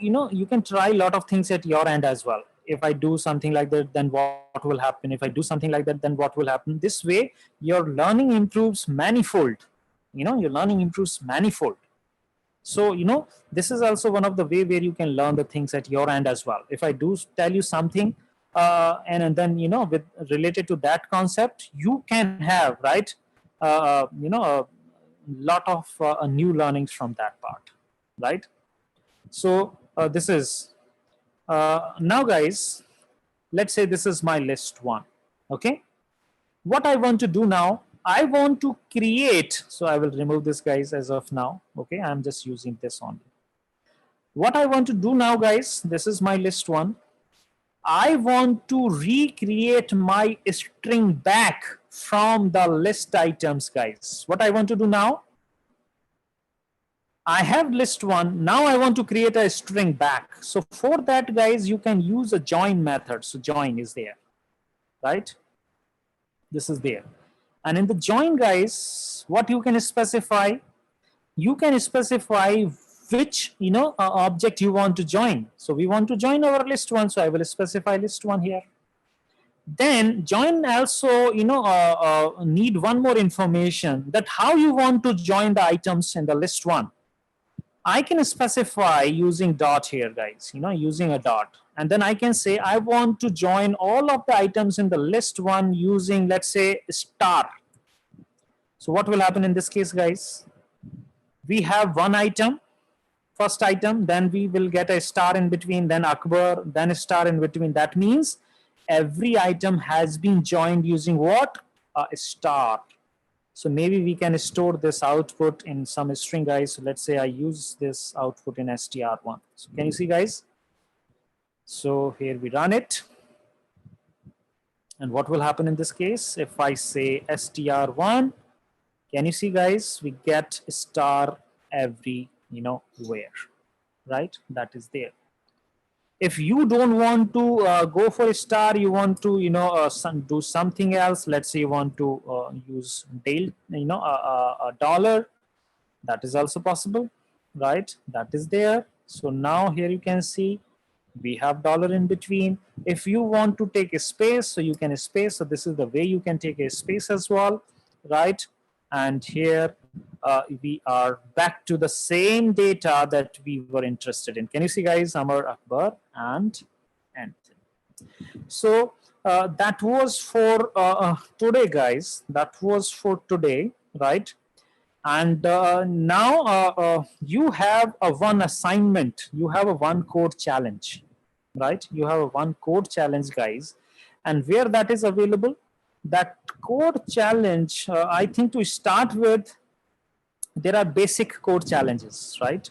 know, you can try a lot of things at your end as well. If I do something like that, then what will happen? If I do something like that, then what will happen? This way, your learning improves manifold. You know, your learning improves manifold. So, you know, this is also one of the way where you can learn the things at your end as well. If I do tell you something, and then, you know, with related to that concept, you can have, right, you know, a lot of new learnings from that part, right? So this is now, guys, let's say this is my list one. Okay, what I want to do now, I want to create, so I will remove this, guys, as of now. Okay, I'm just using this only. What I want to do now, guys, this is my list one. I want to recreate my string back from the list items, guys. What I want to do now, I have list one. Now I want to create a string back. So for that, guys, you can use a join method. So join is there, right? This is there. And in the join, guys, what you can specify, you can specify which, you know, object you want to join. So we want to join our list one. So I will specify list one here. Then join also, you know, need one more information, that how you want to join the items in the list one. I can specify using dot here, guys, you know, using a dot. And then I can say I want to join all of the items in the list one using, let's say, star. So what will happen in this case, guys? We have one item, first item, then we will get a star in between, then Akbar, then a star in between. That means every item has been joined using what? A star. So maybe we can store this output in some string, guys. So let's say I use this output in str1. So can you see, guys? So here we run it. And what will happen in this case? If I say str1, can you see, guys? We get star every, you know, where, right? That is there. If you don't want to go for a star, you want to, you know, do something else. Let's say you want to use you know, a dollar. That is also possible, right? That is there. So now here you can see we have dollar in between. If you want to take a space, so you can space. So this is the way you can take a space as well, right? And here we are back to the same data that we were interested in. Can you see, guys? Amar, Akbar, and Anthony. So that was for today, guys. That was for today, right? And now you have a one assignment. You have a one code challenge, right? You have a one code challenge, guys. And where that is available, that code challenge, I think to start with, there are basic code challenges, right?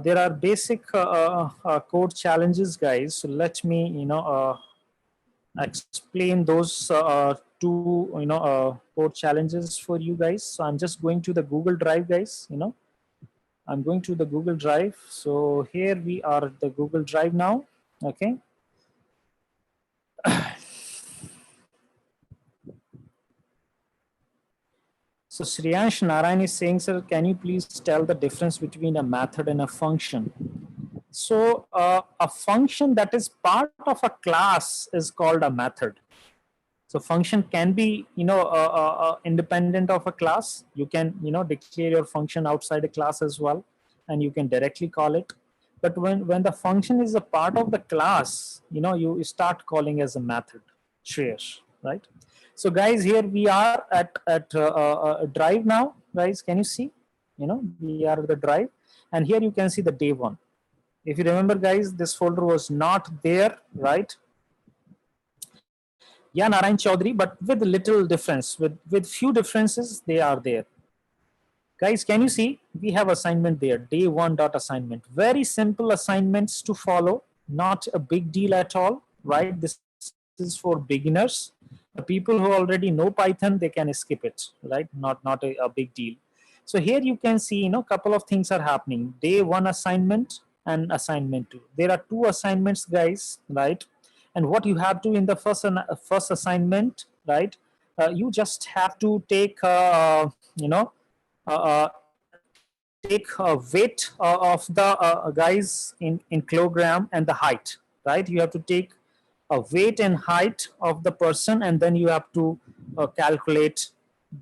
There are basic code challenges, guys. So let me, you know, explain those two, you know, code challenges for you guys. So I'm just going to the Google Drive, guys. You know, I'm going to the Google Drive. So here we are at the Google Drive now. Okay. So Shriyansh Narayan is saying, sir, can you please tell the difference between a method and a function? So a function that is part of a class is called a method. So function can be, independent of a class. You can, declare your function outside a class as well, and you can directly call it. But when the function is a part of the class, you start calling as a method. Shreyash, right? So guys, here we are at drive now. Guys, can you see? We are at the drive, and here you can see the day one. If you remember, guys, this folder was not there, right? Yeah, Narayan Chaudhary, but with little difference, with few differences, they are there. Guys, can you see? We have assignment there, day one dot assignment. Very simple assignments to follow, not a big deal at all, right? This is for beginners. The people who already know Python, they can skip it, right? Not a big deal. So here you can see, couple of things are happening. Day one assignment and assignment two. There are two assignments, guys, right? And what you have to in the first assignment, right? You just have to take, take weight of the guys in kilogram and the height, right? You have to take a weight and height of the person, and then you have to calculate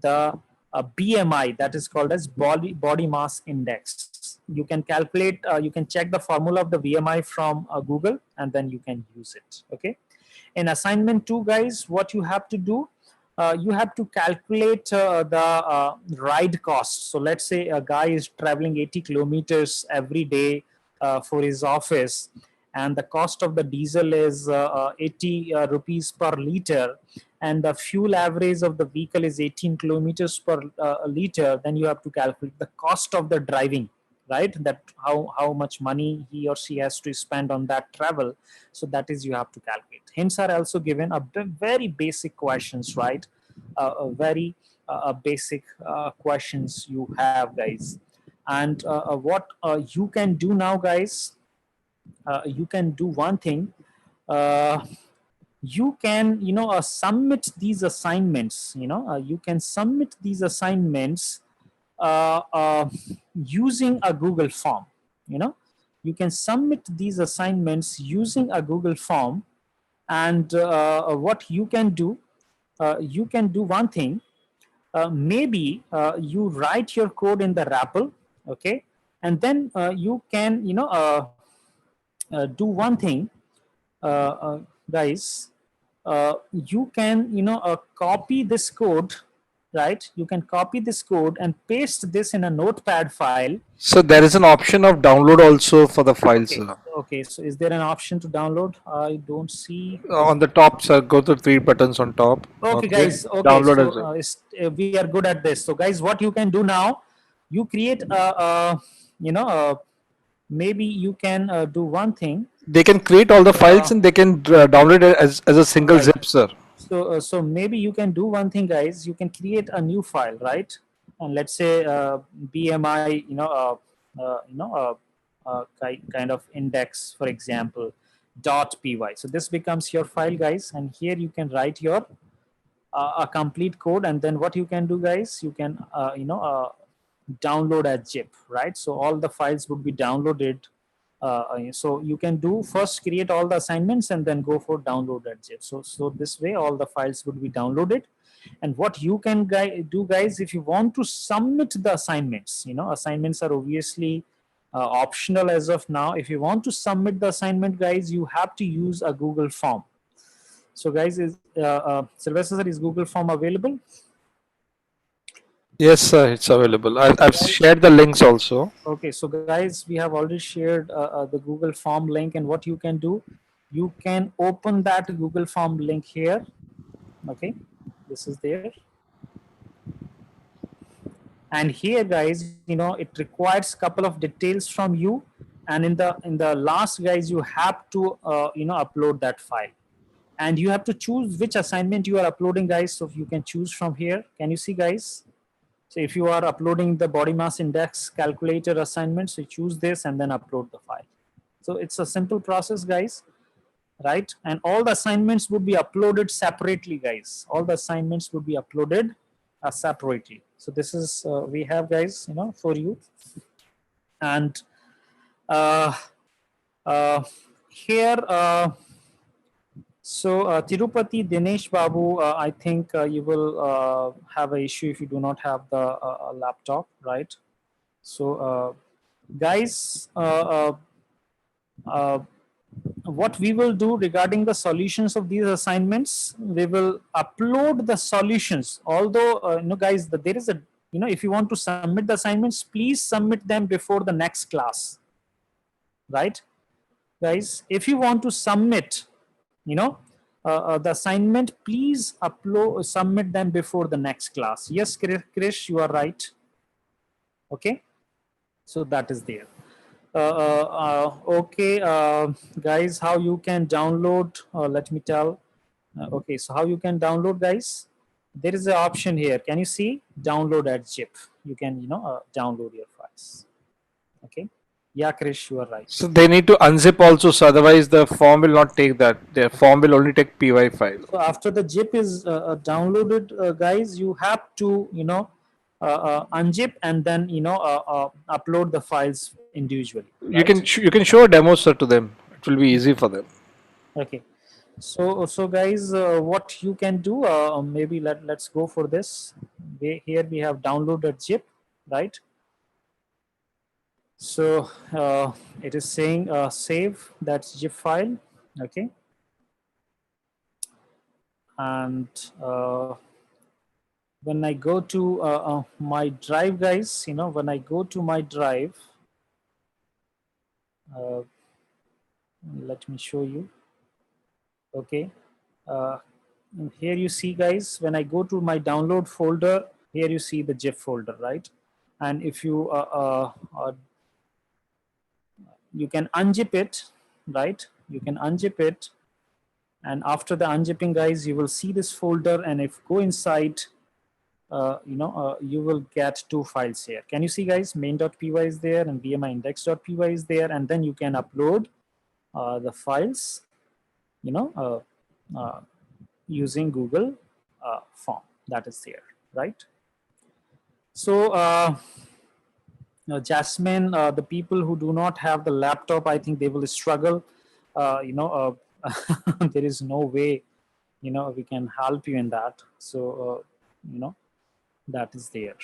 the BMI, that is called as body mass index. You can calculate, you can check the formula of the BMI from Google, and then you can use it. Okay. In assignment two, guys, what you have to do, you have to calculate the ride cost. So let's say a guy is traveling 80 kilometers every day for his office, and the cost of the diesel is 80 rupees per liter, and the fuel average of the vehicle is 18 kilometers per liter. Then you have to calculate the cost of the driving, right? That how much money he or she has to spend on that travel. So that is, you have to calculate. Hints are also given, a very basic questions, right? Very basic questions you have, guys. And what you can do now, guys, you can do one thing. You can, submit these assignments. You can submit these assignments using a Google form. You can submit these assignments using a Google form. And what you can do one thing. Maybe you write your code in the RAPL, okay, and then you can, do one thing, guys. You can, copy this code, right? You can copy this code and paste this in a notepad file. So there is an option of download also for the files. Okay. Okay, so is there an option to download? I don't see. On the top, sir, go to three buttons on top. Okay, guys. Okay, download so we are good at this. So, guys, what you can do now, you create maybe you can do one thing. They can create all the files and they can download it as a single Right. zip, sir. So maybe you can do one thing, guys. You can create a new file, right? And let's say BMI, kind of index, for example, .py. So this becomes your file, guys, and here you can write your a complete code. And then what you can do, guys, you can download as zip, right? So all the files would be downloaded. So you can do first create all the assignments and then go for download at zip. So this way all the files would be downloaded. And what you can do, guys, if you want to submit the assignments, assignments are obviously optional as of now. If you want to submit the assignment, guys, you have to use a Google form. So, guys, is Sylvester, sir, is Google form available? Yes, sir, it's available. I've shared the links also. Okay, so guys, we have already shared the Google form link, and what you can do, you can open that Google form link here. Okay, this is there. And here, guys, it requires a couple of details from you. And in the last, guys, you have to, upload that file. And you have to choose which assignment you are uploading, guys. So you can choose from here. Can you see, guys? So if you are uploading the body mass index calculator assignment, so choose this and then upload the file. So it's a simple process, guys, right? And all the assignments would be uploaded separately, guys. All the assignments would be uploaded separately. So this is we have, guys, for you. And here, so Tirupati Dinesh Babu, I think you will have an issue if you do not have the laptop, right? So guys, what we will do regarding the solutions of these assignments, we will upload the solutions. Although, guys, there is a, if you want to submit the assignments, please submit them before the next class, right? Guys, if you want to submit, the assignment, please submit them before the next class. Yes, Krish, you are right. Okay, so that is there. Okay, guys, how you can download, let me tell. Okay, so how you can download, guys? There is an option here. Can you see? Download at zip. You can, download your files. Okay. Yeah, Krish, you are right. So they need to unzip also, so otherwise the form will not take that. The form will only take py file. So after the zip is downloaded, guys, you have to, unzip and then, upload the files individually. You can you can show a demo, sir, to them. It will be easy for them. Okay. So guys, what you can do, maybe let's go for this. Here we have downloaded zip, right? So it is saying save that zip file, okay? And when I go to my drive, guys, when I go to my drive, let me show you. Okay, here you see, guys, when I go to my download folder, here you see the zip folder, right? And if you you can unzip it, right? You can unzip it, and after the unzipping, guys, you will see this folder, and if go inside, you will get two files here. Can you see, guys? Main.py is there and BMI index.py is there, and then you can upload the files, using Google form that is there, right? So Jasmine, the people who do not have the laptop, I think they will struggle. There is no way, we can help you in that. So, that is there.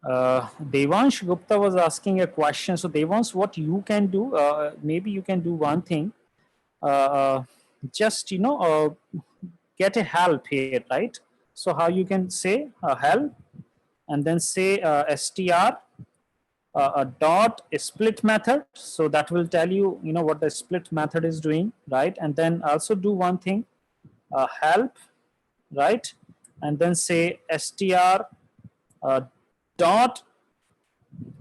Devansh Gupta was asking a question. So Devansh, what you can do, maybe you can do one thing. Just, get a help here, right? So how you can say help, and then say str dot split method. So that will tell you, what the split method is doing, right? And then also do one thing, help, right? And then say str dot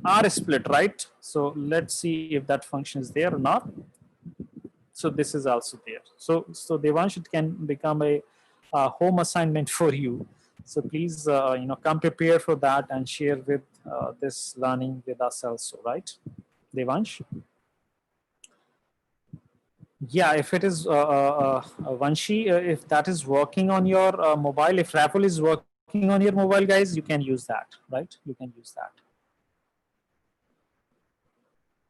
r split, right? So let's see if that function is there or not. So this is also there. So Devansh, it can become a home assignment for you. So please, come prepare for that and share with this learning with us also, right, Devansh? Yeah, if it is Vanshi, if that is working on your mobile, if Raffle is working on your mobile, guys, you can use that, right? You can use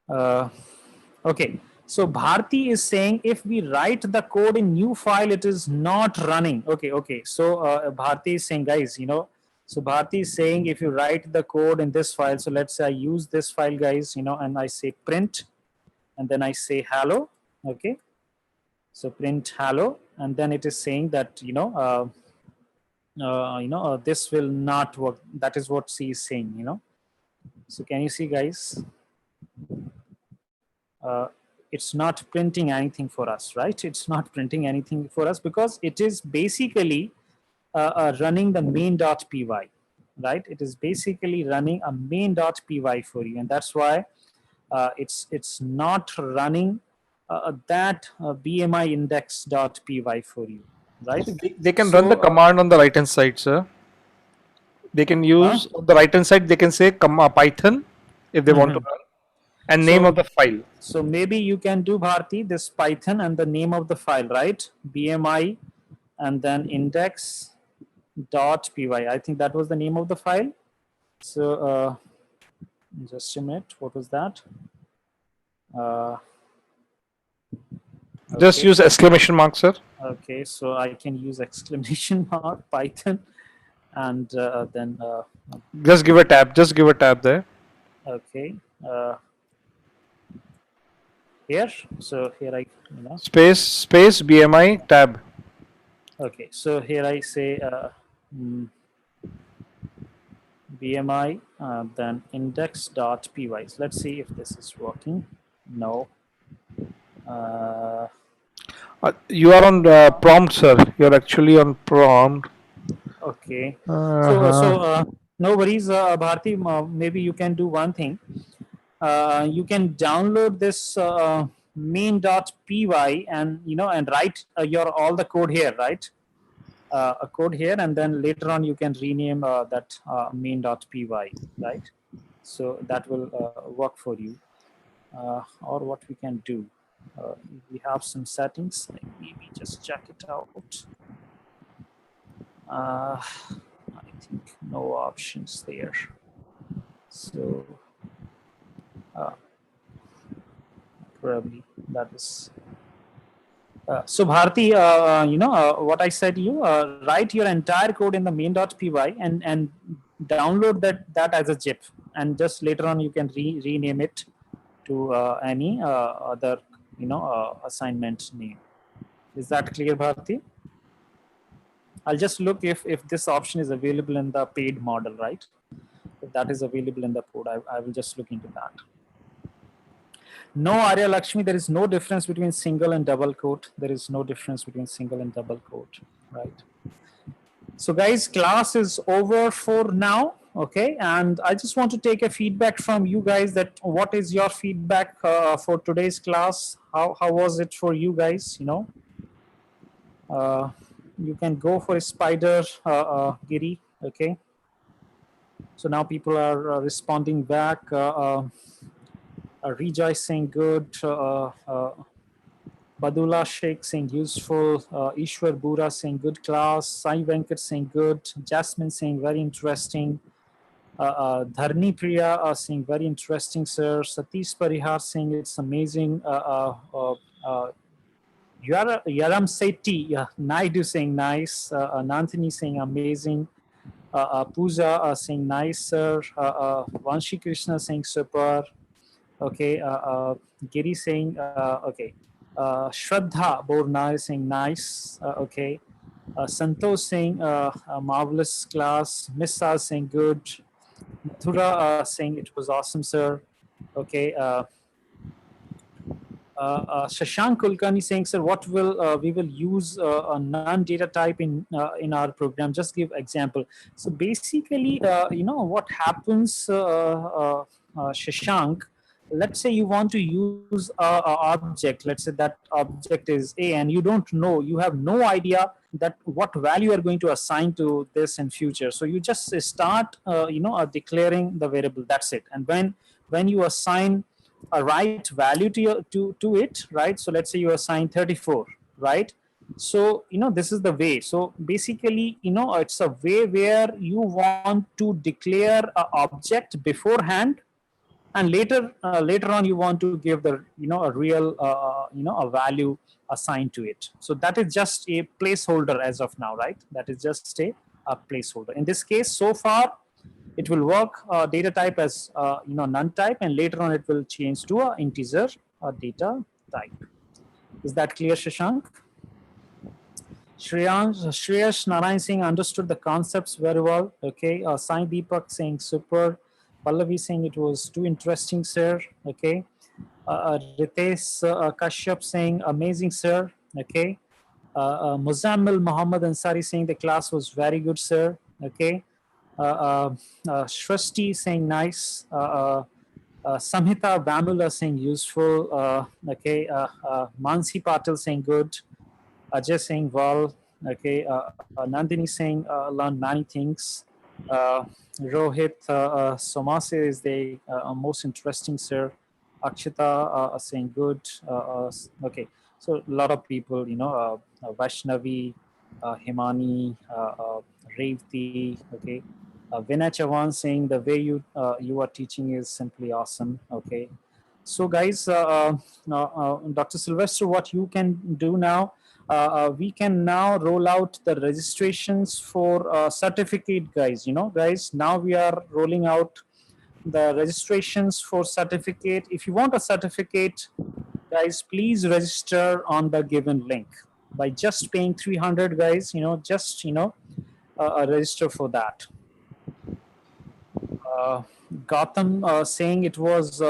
that. Okay. So Bharti is saying if we write the code in new file, it is not running. Okay. So Bharti is saying, guys, so Bharti is saying if you write the code in this file, so let's say I use this file, guys, and I say print, and then I say hello. Okay. So print hello, and then it is saying that, this will not work. That is what C is saying, So can you see, guys? It's not printing anything for us, right? It's not printing anything for us because it is basically running the main.py, right? It is basically running a main.py for you, and that's why it's not running that BMI index.py for you, right? They can run the command on the right hand side, sir. They can use on the right hand side. They can say Python if they want to run, and name of the file. So maybe you can do, Bharti, this Python and the name of the file, right? BMI and then index dot py. I think that was the name of the file. So just a minute. What was that? Just Okay. use exclamation mark, sir. Okay, so I can use exclamation mark Python, and then Just give a tab. Just give a tab there. okay, here. So here I, Space BMI tab. okay. So here I say BMI, then index.py. So let's see if this is working. No. You are on prompt, sir. You're actually on prompt. Okay. Uh-huh. No worries, Bharti. Maybe you can do one thing. You can download this main.py and and write your all the code here, right? A code here, and then later on you can rename that main.py, right? So that will work for you. Or what we can do, we have some settings. Like maybe just check it out. I think no options there. So probably that is. So Bharti, what I said to you, write your entire code in the main.py and download that as a zip, and just later on you can rename it to any other assignment name. Is that clear, Bharti? I'll just look if this option is available in the paid model, right? If that is available in the code, I will just look into that. No, Arya Lakshmi, there is no difference between single and double quote. There is no difference between single and double quote, right? So guys, class is over for now, okay? And I just want to take a feedback from you guys that what is your feedback for today's class? How was it for you guys, you can go for a spider, Giri, okay? So now people are responding back. Rejoice saying good, Badula Sheikh saying useful, Ishwar Bura saying good class, Sai Venkat saying good, Jasmine saying very interesting, Dharni Priya saying very interesting, sir, Satish Parihar saying it's amazing, Yaram Sethi, Naidu saying nice, Nandini saying amazing, Pooja saying nice, sir, Vanshi Krishna saying super, okay, Giri saying okay, Shraddha Borna is saying nice, okay, Santosh saying marvelous class, Miss Saz saying good, Mathura saying it was awesome, sir, okay, Shashank Kulkarni saying, sir, what will we will use a non-data type in our program? Just give example. So basically, what happens, Shashank. Let's say you want to use a object. Let's say that object is A, and you don't know, you have no idea that what value you are going to assign to this in future. So you just start, declaring the variable. That's it. And when you assign a right value to it, right? So let's say you assign 34, right? So this is the way. So basically, it's a way where you want to declare an object beforehand, and later on you want to give the a real a value assigned to it. So that is just a placeholder as of now, right? That is just a placeholder. In this case, so far it will work data type as none type, and later on it will change to a integer data type. Is that clear, Shashank? Shreyash Narayan saying understood the concepts very well. Okay. Sai Deepak saying super. Pallavi saying it was too interesting, sir. Okay. Ritesh Kashyap saying amazing, sir. Okay. Muzammil Muhammad Ansari saying the class was very good, sir. Okay. Shrasti saying nice. Samhita Bamula saying useful. Okay. Mansi Patil saying good. Ajay saying well. Okay. Nandini saying learned many things. Rohit Somase is the most interesting, sir. Akshita saying good. Okay. So a lot of people, Vaishnavi, Himani, Revti, okay. Vinay Chavan saying the way you are teaching is simply awesome, okay. So guys, Dr. Sylvester, what you can do now, we can now roll out the registrations for certificate, guys. Guys, now we are rolling out the registrations for certificate. If you want a certificate, guys, please register on the given link by just paying 300, guys. Just register for that. Gotham saying it was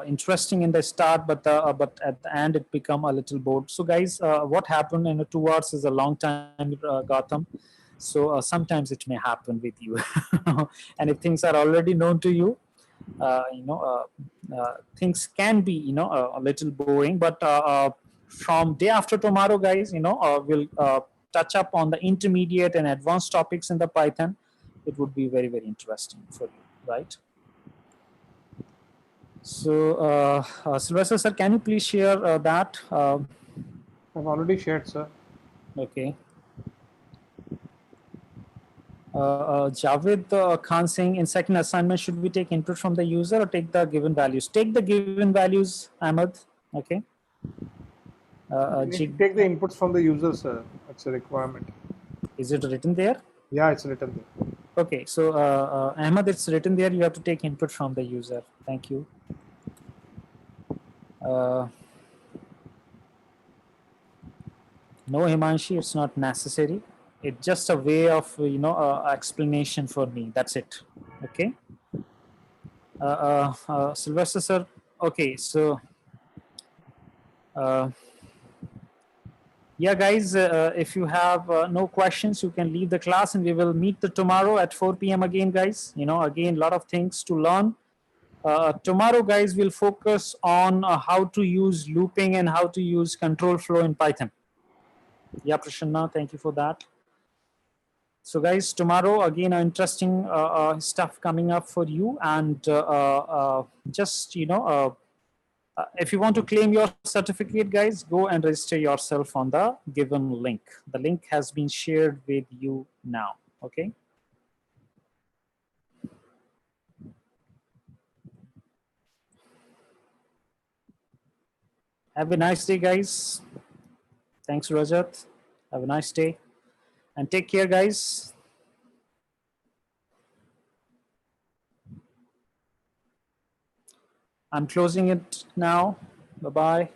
interesting in the start, but at the end it become a little bored. So guys, what happened in 2 hours is a long time, Gotham. So sometimes it may happen with you, and if things are already known to you, things can be a little boring. But from day after tomorrow, guys, we'll touch up on the intermediate and advanced topics in the Python. It would be very, very interesting for you, right? So, Sylvester sir, can you please share that? I've already shared, sir. Okay. Javed Khan saying, in second assignment, should we take input from the user or take the given values? Take the given values, Ahmed. Okay. You need to take the inputs from the user, sir. That's a requirement. Is it written there? Yeah, it's written there. Okay, so Ahmed, it's written there. You have to take input from the user. Thank you. No, Himanshi, it's not necessary. It's just a way of explanation for me. That's it. Okay. Sylvester sir. Okay, so yeah, guys, if you have no questions, you can leave the class, and we will meet tomorrow at 4 p.m. again, guys. Again, a lot of things to learn. Tomorrow, guys, we'll focus on how to use looping and how to use control flow in Python. Yeah, Prasanna, thank you for that. So, guys, tomorrow, again, interesting stuff coming up for you. And just, if you want to claim your certificate, guys, go and register yourself on the given link. The link has been shared with you now, okay? Have a nice day, guys. Thanks, Rajat. Have a nice day. And take care, guys. I'm closing it now. Bye-bye.